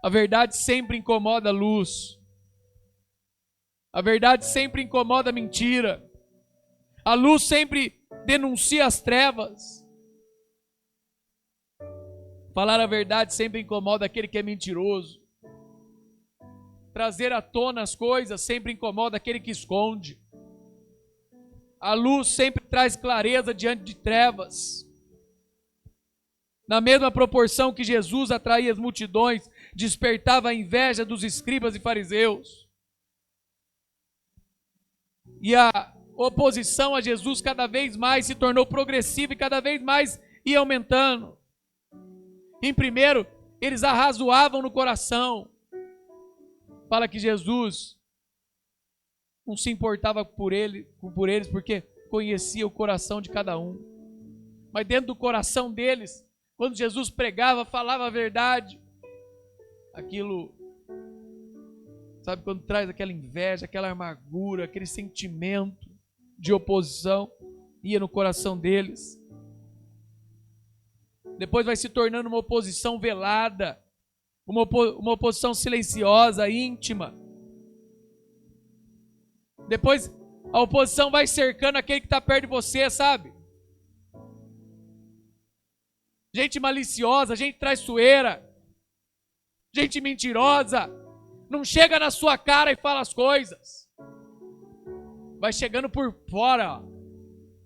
A verdade sempre incomoda a luz. A verdade sempre incomoda a mentira. A luz sempre denuncia as trevas. Falar a verdade sempre incomoda aquele que é mentiroso. Trazer à tona as coisas sempre incomoda aquele que esconde. A luz sempre traz clareza diante de trevas. Na mesma proporção que Jesus atraía as multidões, despertava a inveja dos escribas e fariseus. E a oposição a Jesus cada vez mais se tornou progressiva e cada vez mais ia aumentando. Em primeiro, eles arrazoavam no coração. Fala que Jesus não se importava por eles porque conhecia o coração de cada um. Mas dentro do coração deles, quando Jesus pregava, falava a verdade, aquilo, sabe, quando traz aquela inveja, aquela amargura, aquele sentimento de oposição, ia no coração deles. Depois vai se tornando uma oposição velada, uma oposição silenciosa, íntima. Depois a oposição vai cercando aquele que está perto de você, sabe? Gente maliciosa, gente traiçoeira, gente mentirosa, não chega na sua cara e fala as coisas. Vai chegando por fora, ó.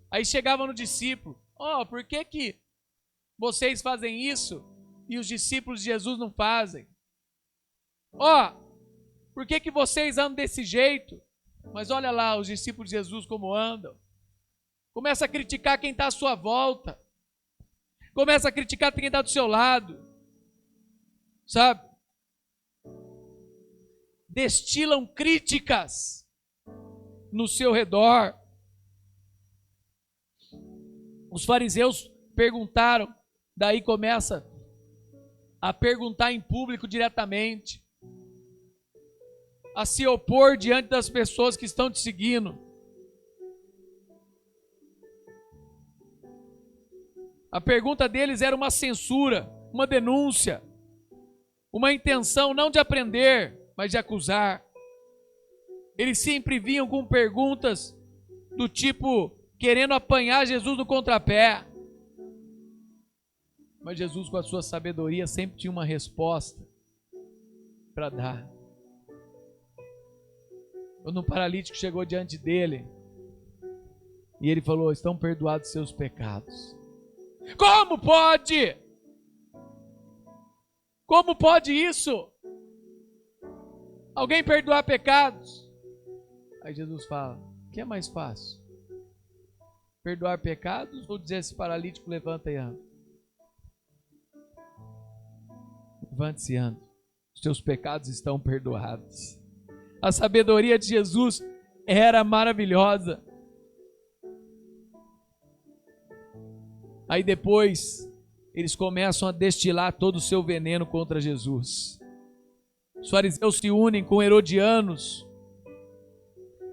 Aí chegava no discípulo: por que vocês fazem isso e os discípulos de Jesus não fazem? Por que vocês andam desse jeito? Mas olha lá os discípulos de Jesus como andam. Começa a criticar quem está à sua volta. Começa a criticar quem está do seu lado. Sabe? Destilam críticas no seu redor. Os fariseus perguntaram, daí começa a perguntar em público diretamente, a se opor diante das pessoas que estão te seguindo. A pergunta deles era uma censura, uma denúncia, uma intenção não de aprender, mas de acusar. Eles sempre vinham com perguntas do tipo, querendo apanhar Jesus no contrapé. Mas Jesus, com a sua sabedoria, sempre tinha uma resposta para dar. Quando um paralítico chegou diante dele, e ele falou: estão perdoados seus pecados. Como pode? Como pode isso? Alguém perdoar pecados? Aí Jesus fala: o que é mais fácil? Perdoar pecados ou dizer a esse paralítico: levanta e anda? Levante-se e anda. Os teus pecados estão perdoados. A sabedoria de Jesus era maravilhosa. Aí depois, eles começam a destilar todo o seu veneno contra Jesus. Os fariseus se unem com herodianos,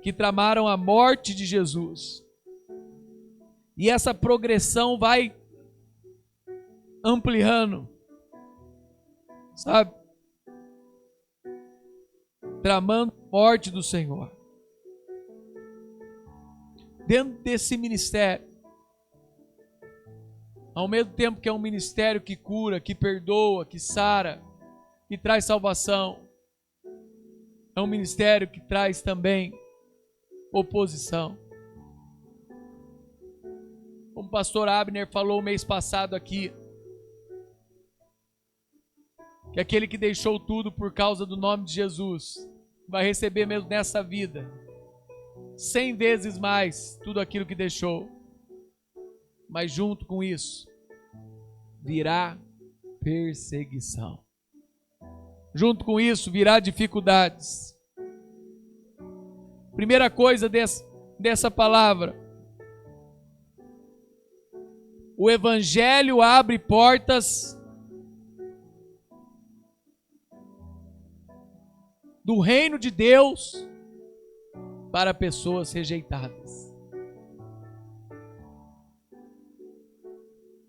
que tramaram a morte de Jesus. E essa progressão vai ampliando, sabe? Tramando a morte do Senhor. Dentro desse ministério, ao mesmo tempo que é um ministério que cura, que perdoa, que sara, que traz salvação, é um ministério que traz também oposição. Como o pastor Abner falou mês passado aqui, que aquele que deixou tudo por causa do nome de Jesus vai receber mesmo nessa vida 100 vezes mais tudo aquilo que deixou. Mas junto com isso virá perseguição. Junto com isso virá dificuldades. Primeira coisa dessa palavra: o Evangelho abre portas do reino de Deus para pessoas rejeitadas.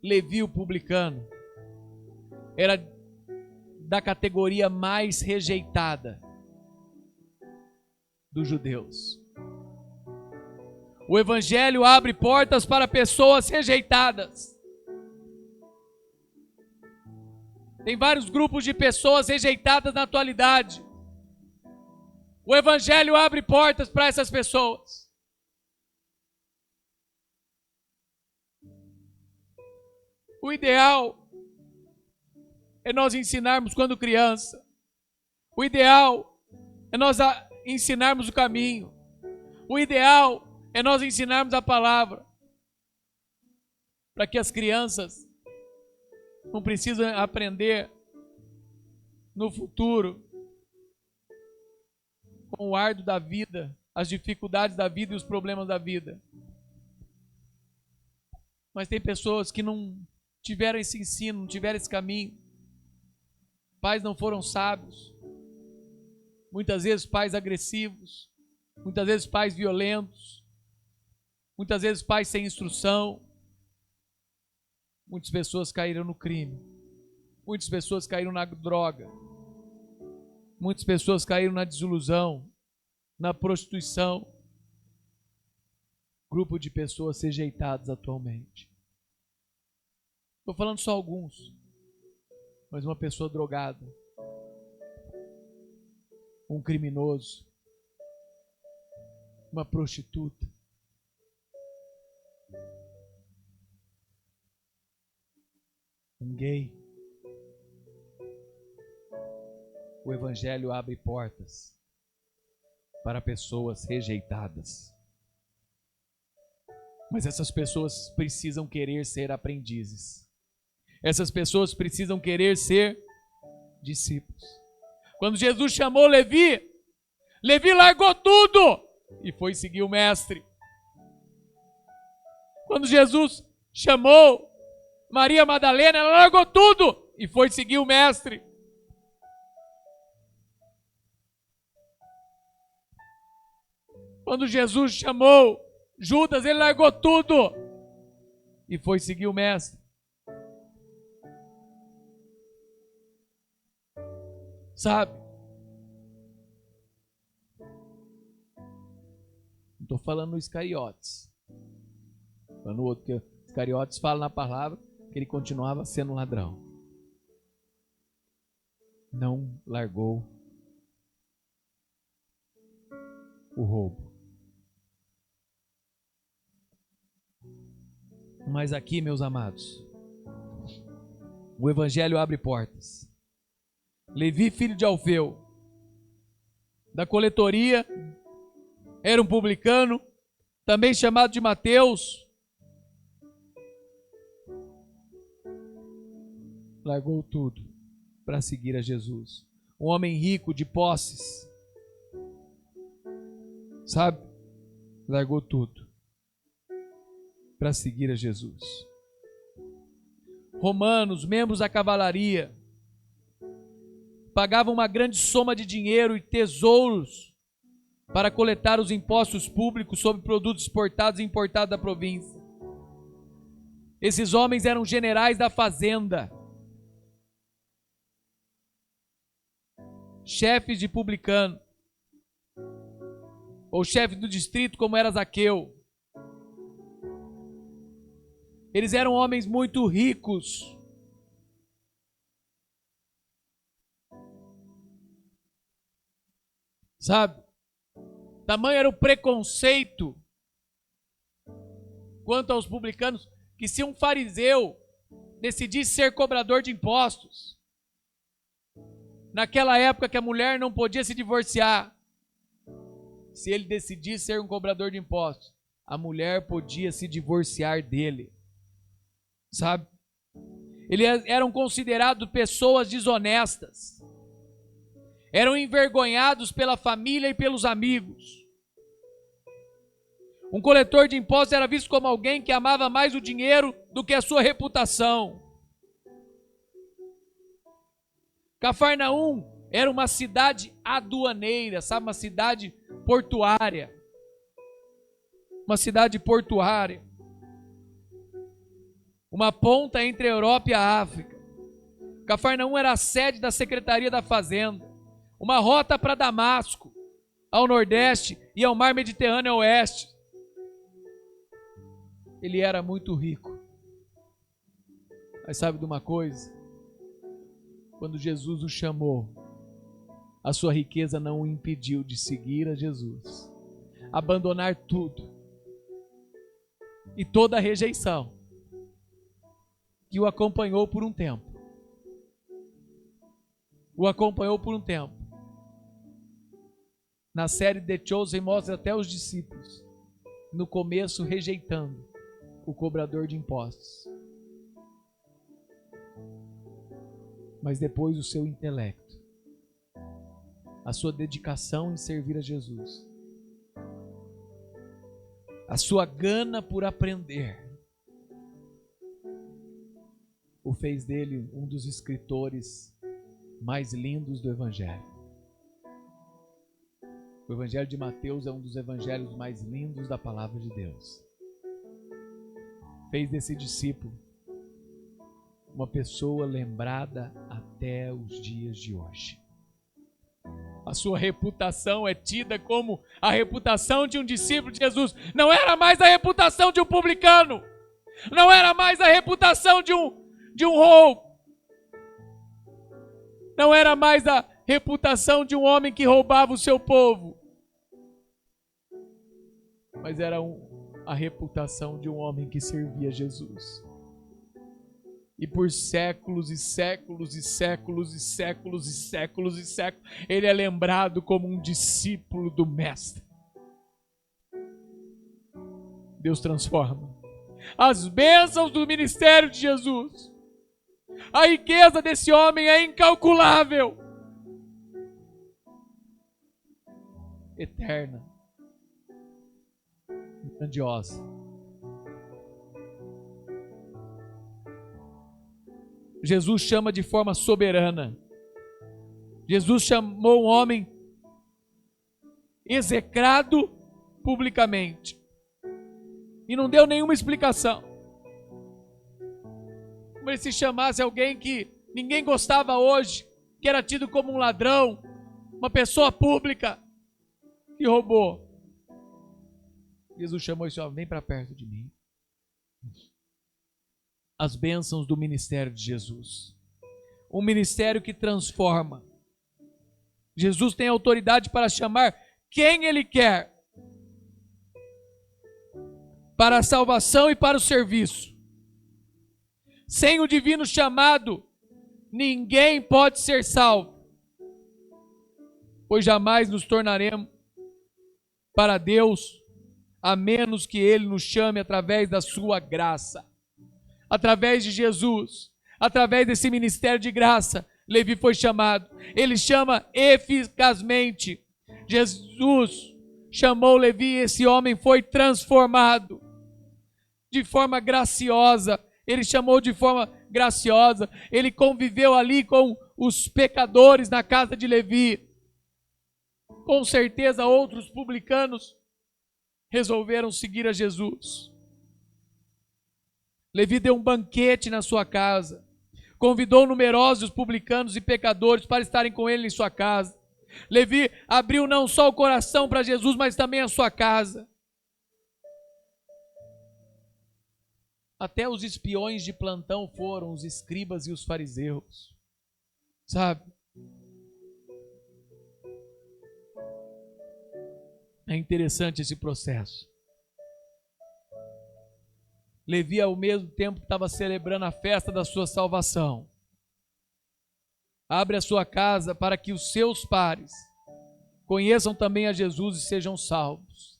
Levi, o publicano, era da categoria mais rejeitada dos judeus. O Evangelho abre portas para pessoas rejeitadas. Tem vários grupos de pessoas rejeitadas na atualidade. O Evangelho abre portas para essas pessoas. O ideal é nós ensinarmos quando criança. O ideal é nós ensinarmos o caminho. O ideal é nós ensinarmos a palavra. Para que as crianças não precisem aprender no futuro com o árduo da vida, as dificuldades da vida e os problemas da vida. Mas tem pessoas que não tiveram esse ensino, não tiveram esse caminho. Pais não foram sábios. Muitas vezes pais agressivos. Muitas vezes pais violentos. Muitas vezes pais sem instrução. Muitas pessoas caíram no crime. Muitas pessoas caíram na droga. Muitas pessoas caíram na desilusão, na prostituição. Grupo de pessoas rejeitadas atualmente. Estou falando só alguns. Mas uma pessoa drogada. Um criminoso. Uma prostituta. Um gay. O Evangelho abre portas para pessoas rejeitadas. Mas essas pessoas precisam querer ser aprendizes. Essas pessoas precisam querer ser discípulos. Quando Jesus chamou Levi, Levi largou tudo e foi seguir o mestre. Quando Jesus chamou Maria Madalena, ela largou tudo e foi seguir o mestre. Quando Jesus chamou Judas, ele largou tudo e foi seguir o mestre. Sabe? Não estou falando no Iscariotes. Falando no outro, que Iscariotes fala na palavra que ele continuava sendo um ladrão. Não largou o roubo. Mas aqui, meus amados, o Evangelho abre portas. Levi, filho de Alfeu, da coletoria, era um publicano, também chamado de Mateus, largou tudo para seguir a Jesus. Um homem rico de posses, sabe? Largou tudo para seguir a Jesus. Romanos, membros da cavalaria, pagavam uma grande soma de dinheiro e tesouros para coletar os impostos públicos sobre produtos exportados e importados da província. Esses homens eram generais da fazenda, chefes de publicano, ou chefe do distrito, como era Zaqueu. Eles eram homens muito ricos. Sabe? Tamanho era o preconceito quanto aos publicanos, que se um fariseu decidisse ser cobrador de impostos, naquela época que a mulher não podia se divorciar, se ele decidisse ser um cobrador de impostos, a mulher podia se divorciar dele. Sabe? Eles eram considerados pessoas desonestas. Eram envergonhados pela família e pelos amigos. Um coletor de impostos era visto como alguém que amava mais o dinheiro do que a sua reputação. Cafarnaum era uma cidade aduaneira, sabe? Uma cidade portuária. Uma cidade portuária. Uma ponta entre a Europa e a África. Cafarnaum era a sede da Secretaria da Fazenda. Uma rota para Damasco, ao nordeste, e ao mar Mediterrâneo ao oeste. Ele era muito rico. Mas sabe de uma coisa? Quando Jesus o chamou, a sua riqueza não o impediu de seguir a Jesus, abandonar tudo e toda a rejeição que o acompanhou por um tempo. o acompanhou por um tempo. Na série The Chosen mostra até os discípulos, no começo rejeitando o cobrador de impostos. Mas depois o seu intelecto, a sua dedicação em servir a Jesus, a sua gana por aprender, o fez dele um dos escritores mais lindos do Evangelho. O Evangelho de Mateus é um dos evangelhos mais lindos da palavra de Deus. Fez desse discípulo uma pessoa lembrada até os dias de hoje. A sua reputação é tida como a reputação de um discípulo de Jesus. Não era mais a reputação de um publicano. Não era mais a reputação de um roubo. Não era mais a reputação de um homem que roubava o seu povo. Mas era a reputação de um homem que servia Jesus. E por séculos e séculos e séculos e séculos e séculos e séculos, ele é lembrado como um discípulo do Mestre. Deus transforma. As bênçãos do ministério de Jesus. A riqueza desse homem é incalculável. Eterna. Grandiosa. Jesus chama de forma soberana. Jesus chamou um homem execrado publicamente. E não deu nenhuma explicação. Como ele se chamasse alguém que ninguém gostava hoje, que era tido como um ladrão, uma pessoa pública que roubou. Jesus chamou esse homem, vem para perto de mim. As bênçãos do ministério de Jesus. Um ministério que transforma. Jesus tem autoridade para chamar quem Ele quer. Para a salvação e para o serviço. Sem o divino chamado, ninguém pode ser salvo. Pois jamais nos tornaremos para Deus, a menos que Ele nos chame através da sua graça. Através de Jesus, através desse ministério de graça, Levi foi chamado. Ele chama eficazmente. Jesus chamou Levi e esse homem foi transformado de forma graciosa. Ele chamou de forma graciosa. Ele conviveu ali com os pecadores na casa de Levi. Com certeza outros publicanos resolveram seguir a Jesus. Levi deu um banquete na sua casa. Convidou numerosos publicanos e pecadores para estarem com ele em sua casa. Levi abriu não só o coração para Jesus, mas também a sua casa. Até os espiões de plantão foram os escribas e os fariseus. Sabe? É interessante esse processo. Levi, ao mesmo tempo, estava celebrando a festa da sua salvação. Abre a sua casa para que os seus pares conheçam também a Jesus e sejam salvos.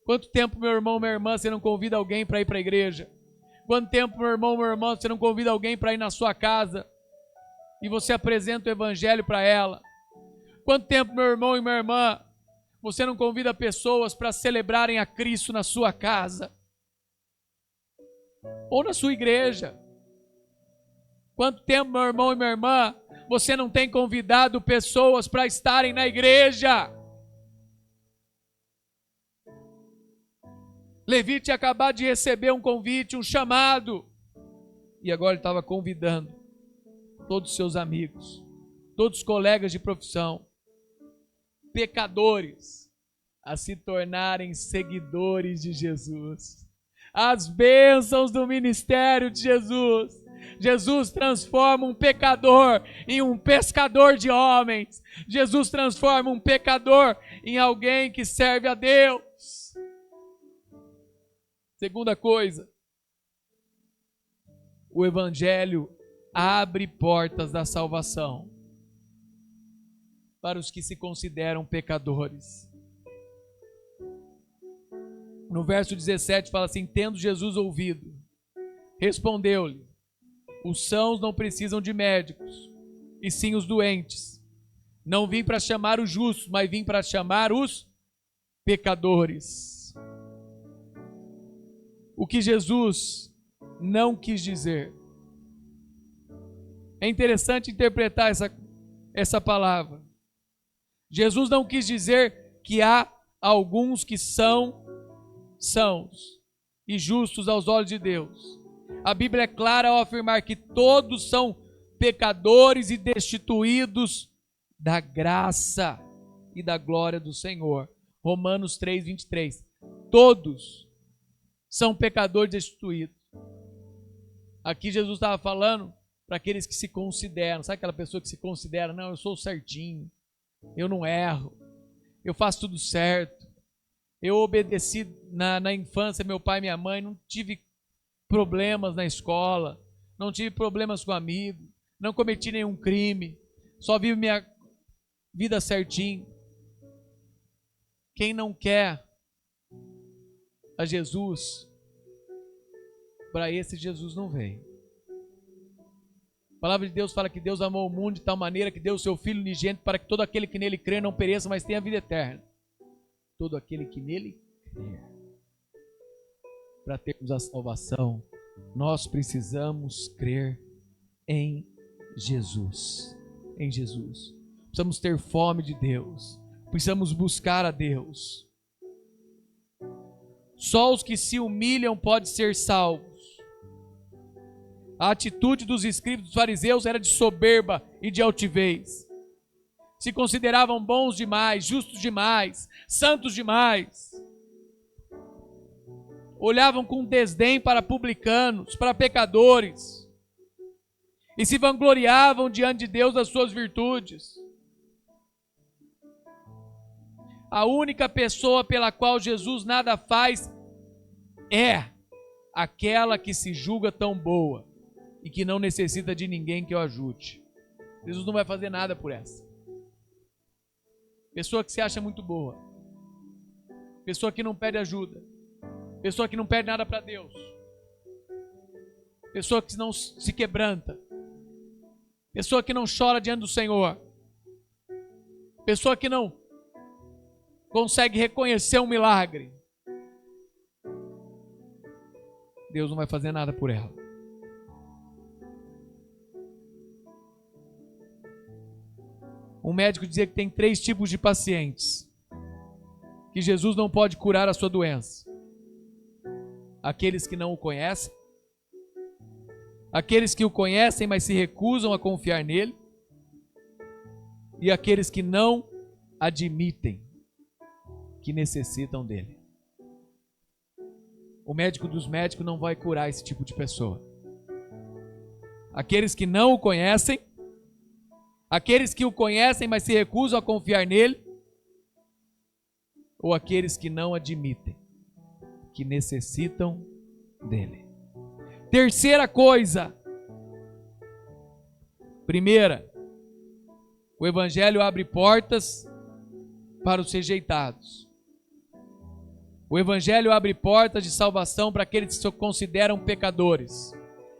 Quanto tempo, meu irmão, minha irmã, você não convida alguém para ir para a igreja? Quanto tempo, meu irmão, minha irmã, você não convida alguém para ir na sua casa e você apresenta o evangelho para ela? Quanto tempo, meu irmão e minha irmã, você não convida pessoas para celebrarem a Cristo na sua casa? Ou na sua igreja? Quanto tempo, meu irmão e minha irmã, você não tem convidado pessoas para estarem na igreja? Levi tinha acabado de receber um convite, um chamado, e agora ele estava convidando todos os seus amigos, todos os colegas de profissão, pecadores, a se tornarem seguidores de Jesus. As bênçãos do ministério de Jesus. Jesus transforma um pecador em um pescador de homens. Jesus transforma um pecador em alguém que serve a Deus. Segunda coisa, o evangelho abre portas da salvação para os que se consideram pecadores. No verso 17 fala assim: tendo Jesus ouvido, respondeu-lhe: os sãos não precisam de médicos, e sim os doentes. Não vim para chamar os justos, mas vim para chamar os pecadores. O que Jesus não quis dizer. É interessante interpretar essa palavra. Jesus não quis dizer que há alguns que são sãos e justos aos olhos de Deus. A Bíblia é clara ao afirmar que todos são pecadores e destituídos da graça e da glória do Senhor. Romanos 3, 23. Todos são pecadores destituídos. Aqui Jesus estava falando para aqueles que se consideram. Sabe aquela pessoa que se considera: não, eu sou certinho, eu não erro, eu faço tudo certo, eu obedeci na infância meu pai e minha mãe, não tive problemas na escola, não tive problemas com amigo, não cometi nenhum crime, só vivo minha vida certinho. Quem não quer a Jesus, para esse Jesus não veio. A palavra de Deus fala que Deus amou o mundo de tal maneira que deu o seu Filho unigênito para que todo aquele que nele crê não pereça, mas tenha vida eterna. Todo aquele que nele crê. Para termos a salvação, nós precisamos crer em Jesus. Em Jesus. Precisamos ter fome de Deus. Precisamos buscar a Deus. Só os que se humilham podem ser salvos. A atitude dos escribas e dos fariseus era de soberba e de altivez. Se consideravam bons demais, justos demais, santos demais. Olhavam com desdém para publicanos, para pecadores. E se vangloriavam diante de Deus das suas virtudes. A única pessoa pela qual Jesus nada faz é aquela que se julga tão boa e que não necessita de ninguém que o ajude. Jesus não vai fazer nada por essa. Pessoa que se acha muito boa. Pessoa que não pede ajuda. Pessoa que não pede nada para Deus. Pessoa que não se quebranta. Pessoa que não chora diante do Senhor. Pessoa que não consegue reconhecer um milagre. Deus não vai fazer nada por ela. Um médico dizia que tem 3 tipos de pacientes que Jesus não pode curar a sua doença: aqueles que não o conhecem, aqueles que o conhecem, mas se recusam a confiar nele, e aqueles que não admitem que necessitam dele. O médico dos médicos não vai curar esse tipo de pessoa. Aqueles que não o conhecem, aqueles que o conhecem, mas se recusam a confiar nele, ou aqueles que não admitem que necessitam dele. Terceira coisa. Primeira, o Evangelho abre portas para os rejeitados. O Evangelho abre portas de salvação para aqueles que se consideram pecadores.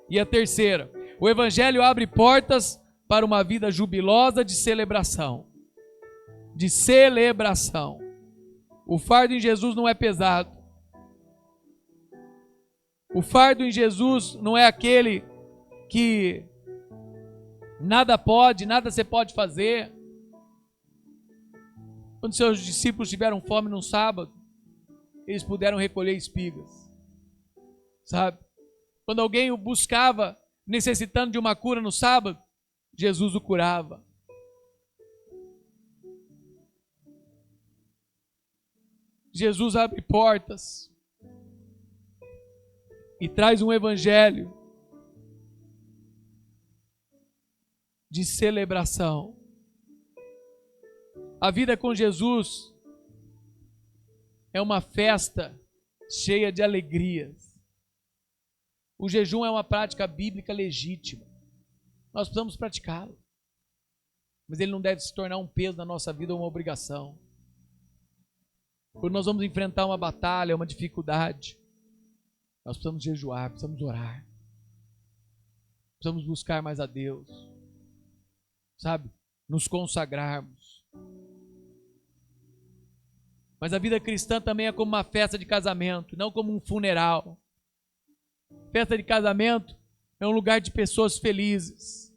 E a terceira, o Evangelho abre portas para uma vida jubilosa de celebração. De celebração. O fardo em Jesus não é pesado. O fardo em Jesus não é aquele que nada pode, nada você pode fazer. Quando seus discípulos tiveram fome num sábado, eles puderam recolher espigas. Sabe? Quando alguém o buscava necessitando de uma cura no sábado, Jesus o curava. Jesus abre portas e traz um evangelho de celebração. A vida com Jesus é uma festa cheia de alegrias. O jejum é uma prática bíblica legítima. Nós precisamos praticá-lo. Mas ele não deve se tornar um peso na nossa vida ou uma obrigação. Quando nós vamos enfrentar uma batalha, uma dificuldade, nós precisamos jejuar, precisamos orar. Precisamos buscar mais a Deus. Sabe? Nos consagrarmos. Mas a vida cristã também é como uma festa de casamento, não como um funeral. Festa de casamento é um lugar de pessoas felizes.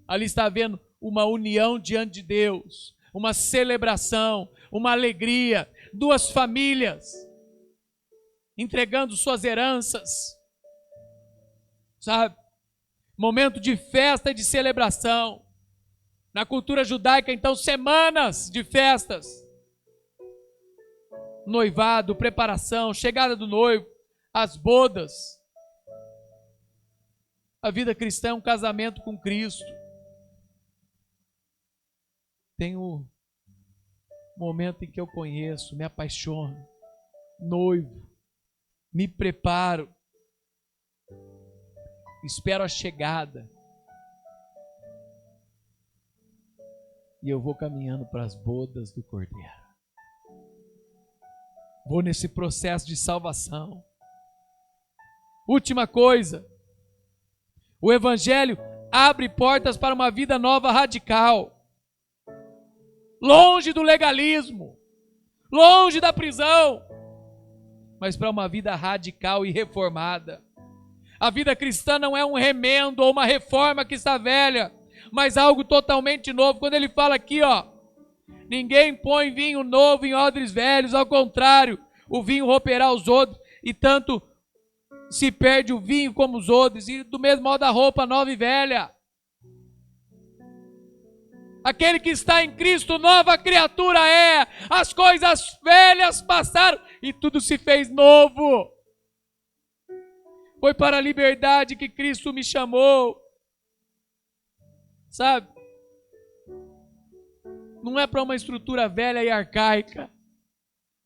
Ali está havendo uma união diante de Deus, uma celebração, uma alegria, duas famílias entregando suas heranças, sabe? Momento de festa e de celebração. Na cultura judaica, então, semanas de festas. Noivado, preparação, chegada do noivo, as bodas. A vida cristã é um casamento com Cristo. Tem o momento em que eu conheço, me apaixono, noivo, me preparo, espero a chegada. E eu vou caminhando para as bodas do Cordeiro. Vou nesse processo de salvação. Última coisa. O Evangelho abre portas para uma vida nova radical. Longe do legalismo. Longe da prisão. Mas para uma vida radical e reformada. A vida cristã não é um remendo ou uma reforma que está velha, mas algo totalmente novo. Quando ele fala aqui, ninguém põe vinho novo em odres velhos, ao contrário, o vinho romperá os odres, e tanto se perde o vinho como os odres, e do mesmo modo a roupa nova e velha. Aquele que está em Cristo, nova criatura é, as coisas velhas passaram, e tudo se fez novo. Foi para a liberdade que Cristo me chamou. Sabe? Não é para uma estrutura velha e arcaica,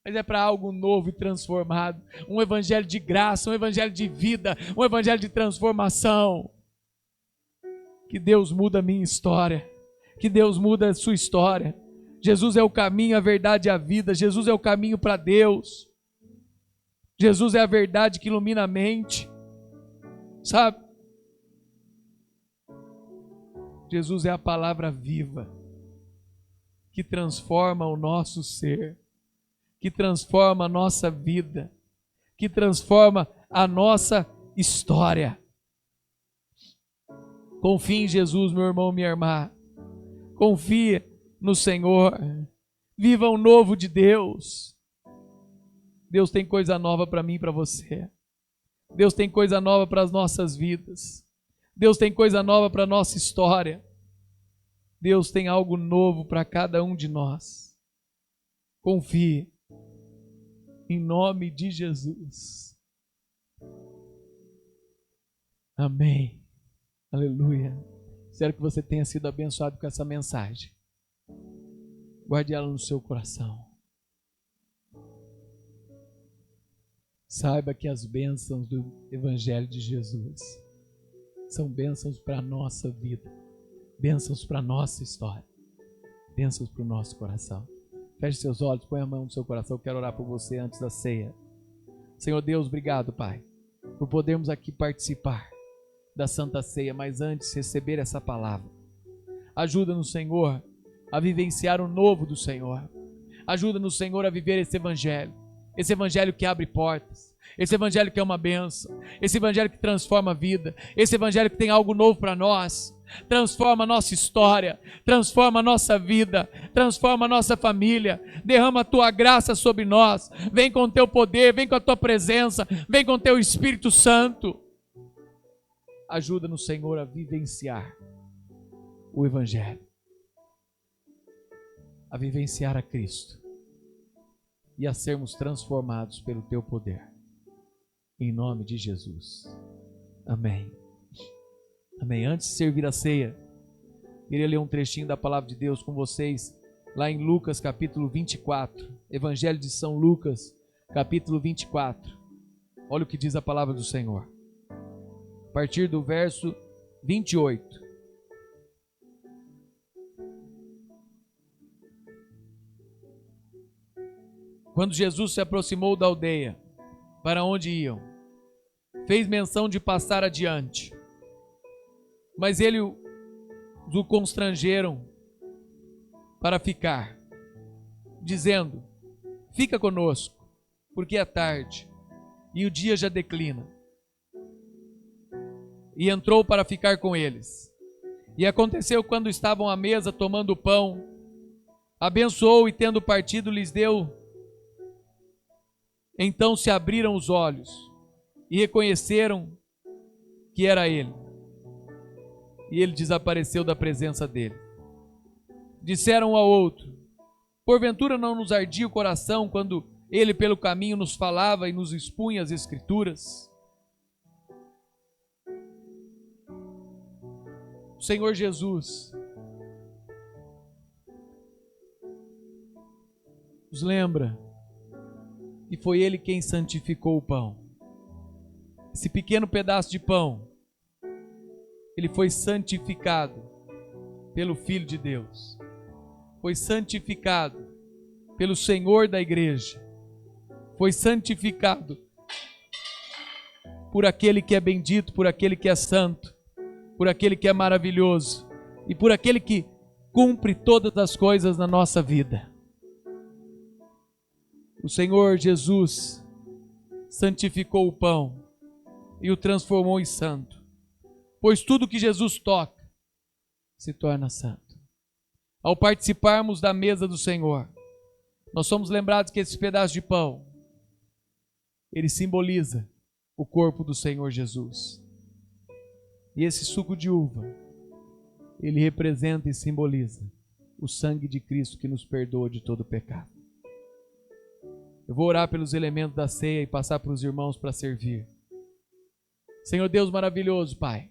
mas é para algo novo e transformado. Um evangelho de graça, um evangelho de vida, um evangelho de transformação. Que Deus muda a minha história. Que Deus muda a sua história. Jesus é o caminho, a verdade e a vida. Jesus é o caminho para Deus. Jesus é a verdade que ilumina a mente. Sabe? Jesus é a palavra viva que transforma o nosso ser, que transforma a nossa vida, que transforma a nossa história. Confie em Jesus, meu irmão, minha irmã. Confie no Senhor. Viva o novo de Deus. Deus tem coisa nova para mim e para você. Deus tem coisa nova para as nossas vidas. Deus tem coisa nova para a nossa história. Deus tem algo novo para cada um de nós. Confie. Em nome de Jesus. Amém. Aleluia. Espero que você tenha sido abençoado com essa mensagem. Guarde ela no seu coração. Saiba que as bênçãos do Evangelho de Jesus são bênçãos para a nossa vida, bênçãos para a nossa história, bênçãos para o nosso coração. Feche seus olhos, põe a mão no seu coração. Eu quero orar por você antes da ceia. Senhor Deus, obrigado, Pai, por podermos aqui participar da Santa Ceia, mas antes receber essa palavra. Ajuda-nos, Senhor, a vivenciar o novo do Senhor. Ajuda-nos, Senhor, a viver esse Evangelho que abre portas, esse Evangelho que é uma bênção, esse Evangelho que transforma a vida, esse Evangelho que tem algo novo para nós. Transforma a nossa história, transforma a nossa vida, transforma a nossa família, derrama a Tua graça sobre nós, vem com o Teu poder, vem com a Tua presença, vem com o Teu Espírito Santo. Ajuda-nos, Senhor, a vivenciar o Evangelho, a vivenciar a Cristo e a sermos transformados pelo Teu poder. Em nome de Jesus. Amém. Amém. Antes de servir a ceia, queria ler um trechinho da palavra de Deus com vocês, lá em Lucas capítulo 24. Evangelho de São Lucas, capítulo 24. Olha o que diz a palavra do Senhor. A partir do verso 28. Quando Jesus se aproximou da aldeia, para onde iam, fez menção de passar adiante. Mas eles o constrangeram para ficar, dizendo: fica conosco, porque é tarde e o dia já declina. E entrou para ficar com eles. E aconteceu, quando estavam à mesa tomando o pão, abençoou e, tendo partido, lhes deu. Então se abriram os olhos e reconheceram que era ele. E ele desapareceu da presença dele. Disseram um ao outro: porventura não nos ardia o coração quando ele pelo caminho nos falava e nos expunha as Escrituras? O Senhor Jesus nos lembra que foi Ele quem santificou o pão. Esse pequeno pedaço de pão, ele foi santificado pelo Filho de Deus, foi santificado pelo Senhor da igreja, foi santificado por aquele que é bendito, por aquele que é santo, por aquele que é maravilhoso e por aquele que cumpre todas as coisas na nossa vida. O Senhor Jesus santificou o pão e o transformou em santo, pois tudo que Jesus toca se torna santo. Ao participarmos da mesa do Senhor, nós somos lembrados que esse pedaço de pão, ele simboliza o corpo do Senhor Jesus. E esse suco de uva, ele representa e simboliza o sangue de Cristo que nos perdoa de todo pecado. Eu vou orar pelos elementos da ceia e passar para os irmãos para servir. Senhor Deus maravilhoso, Pai,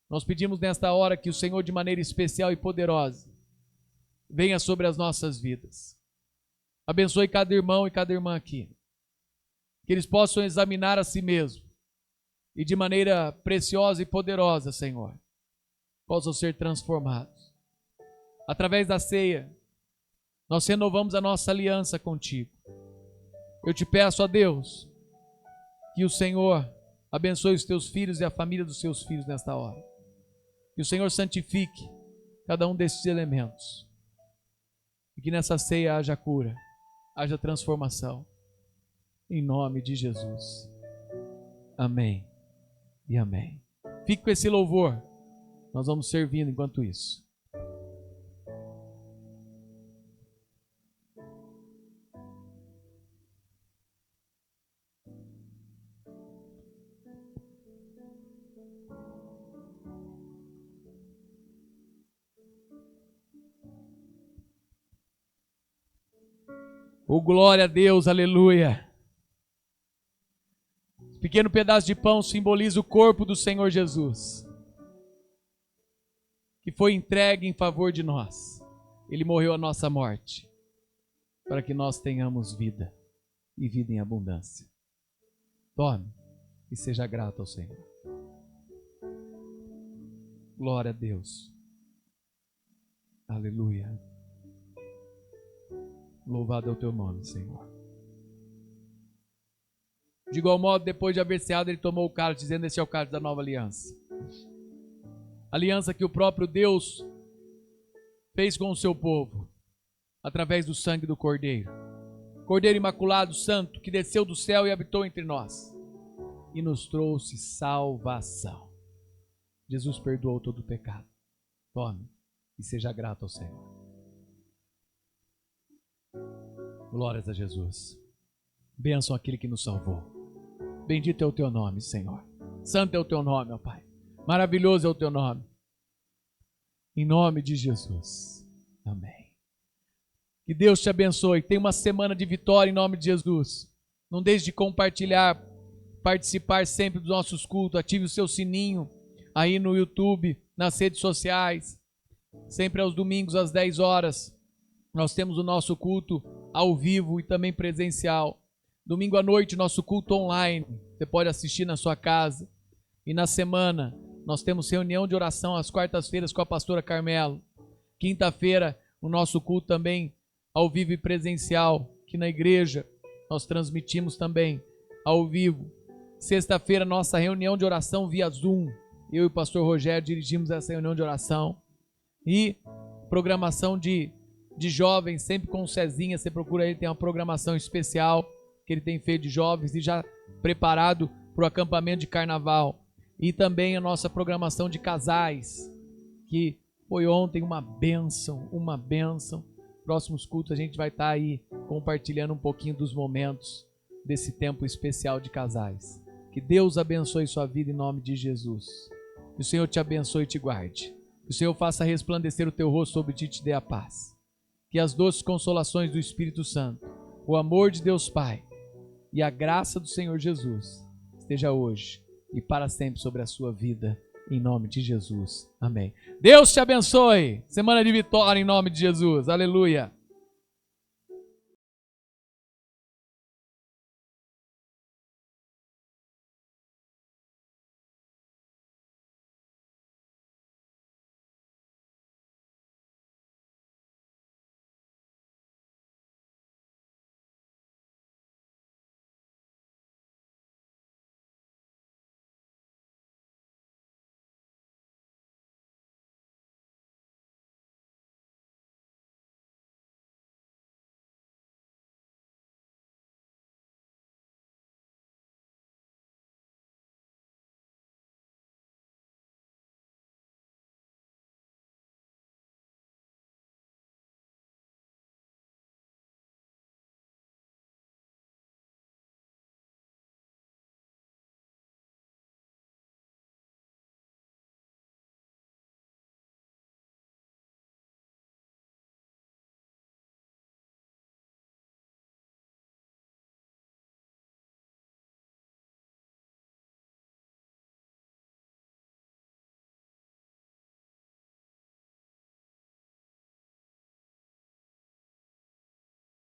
nós pedimos nesta hora que o Senhor, de maneira especial e poderosa, venha sobre as nossas vidas. Abençoe cada irmão e cada irmã aqui, que eles possam examinar a si mesmos e de maneira preciosa e poderosa, Senhor, possam ser transformados. Através da ceia, nós renovamos a nossa aliança contigo. Eu te peço, ó Deus, que o Senhor abençoe os teus filhos e a família dos seus filhos nesta hora. Que o Senhor santifique cada um desses elementos. E que nessa ceia haja cura, haja transformação. Em nome de Jesus. Amém e amém. Fique com esse louvor. Nós vamos servindo enquanto isso. Oh, glória a Deus, aleluia. Esse pequeno pedaço de pão simboliza o corpo do Senhor Jesus, que foi entregue em favor de nós. Ele morreu a nossa morte, para que nós tenhamos vida, e vida em abundância. Tome e seja grato ao Senhor. Glória a Deus. Aleluia. Louvado é o teu nome, Senhor. De igual modo, depois de haver ceado, ele tomou o cálice, dizendo: este é o cálice da nova aliança. Aliança que o próprio Deus fez com o seu povo, através do sangue do Cordeiro. Cordeiro imaculado, santo, que desceu do céu e habitou entre nós, e nos trouxe salvação. Jesus perdoou todo o pecado. Tome e seja grato ao Senhor. Glórias a Jesus. Bênção aquele que nos salvou. Bendito é o teu nome, Senhor. Santo é o teu nome, ó Pai. Maravilhoso é o teu nome. Em nome de Jesus. Amém. Que Deus te abençoe. Tenha uma semana de vitória em nome de Jesus. Não deixe de compartilhar, participar sempre dos nossos cultos. Ative o seu sininho aí no YouTube, nas redes sociais. Sempre aos domingos às 10 horas. Nós temos o nosso culto ao vivo e também presencial. Domingo à noite, nosso culto online. Você pode assistir na sua casa. E na semana, nós temos reunião de oração às quartas-feiras com a pastora Carmelo. Quinta-feira, o nosso culto também ao vivo e presencial aqui na igreja. Nós transmitimos também ao vivo. Sexta-feira, nossa reunião de oração via Zoom. Eu e o pastor Rogério dirigimos essa reunião de oração. E programação de jovens, sempre com o Cezinha. Você procura ele, tem uma programação especial que ele tem feito de jovens e já preparado para o acampamento de carnaval. E também a nossa programação de casais, que foi ontem uma bênção, uma bênção. Próximos cultos a gente vai estar aí compartilhando um pouquinho dos momentos desse tempo especial de casais. Que Deus abençoe sua vida em nome de Jesus. Que o Senhor te abençoe e te guarde. Que o Senhor faça resplandecer o teu rosto sobre ti e te dê a paz. Que as doces consolações do Espírito Santo, o amor de Deus Pai e a graça do Senhor Jesus esteja hoje e para sempre sobre a sua vida, em nome de Jesus. Amém. Deus te abençoe. Semana de vitória em nome de Jesus. Aleluia.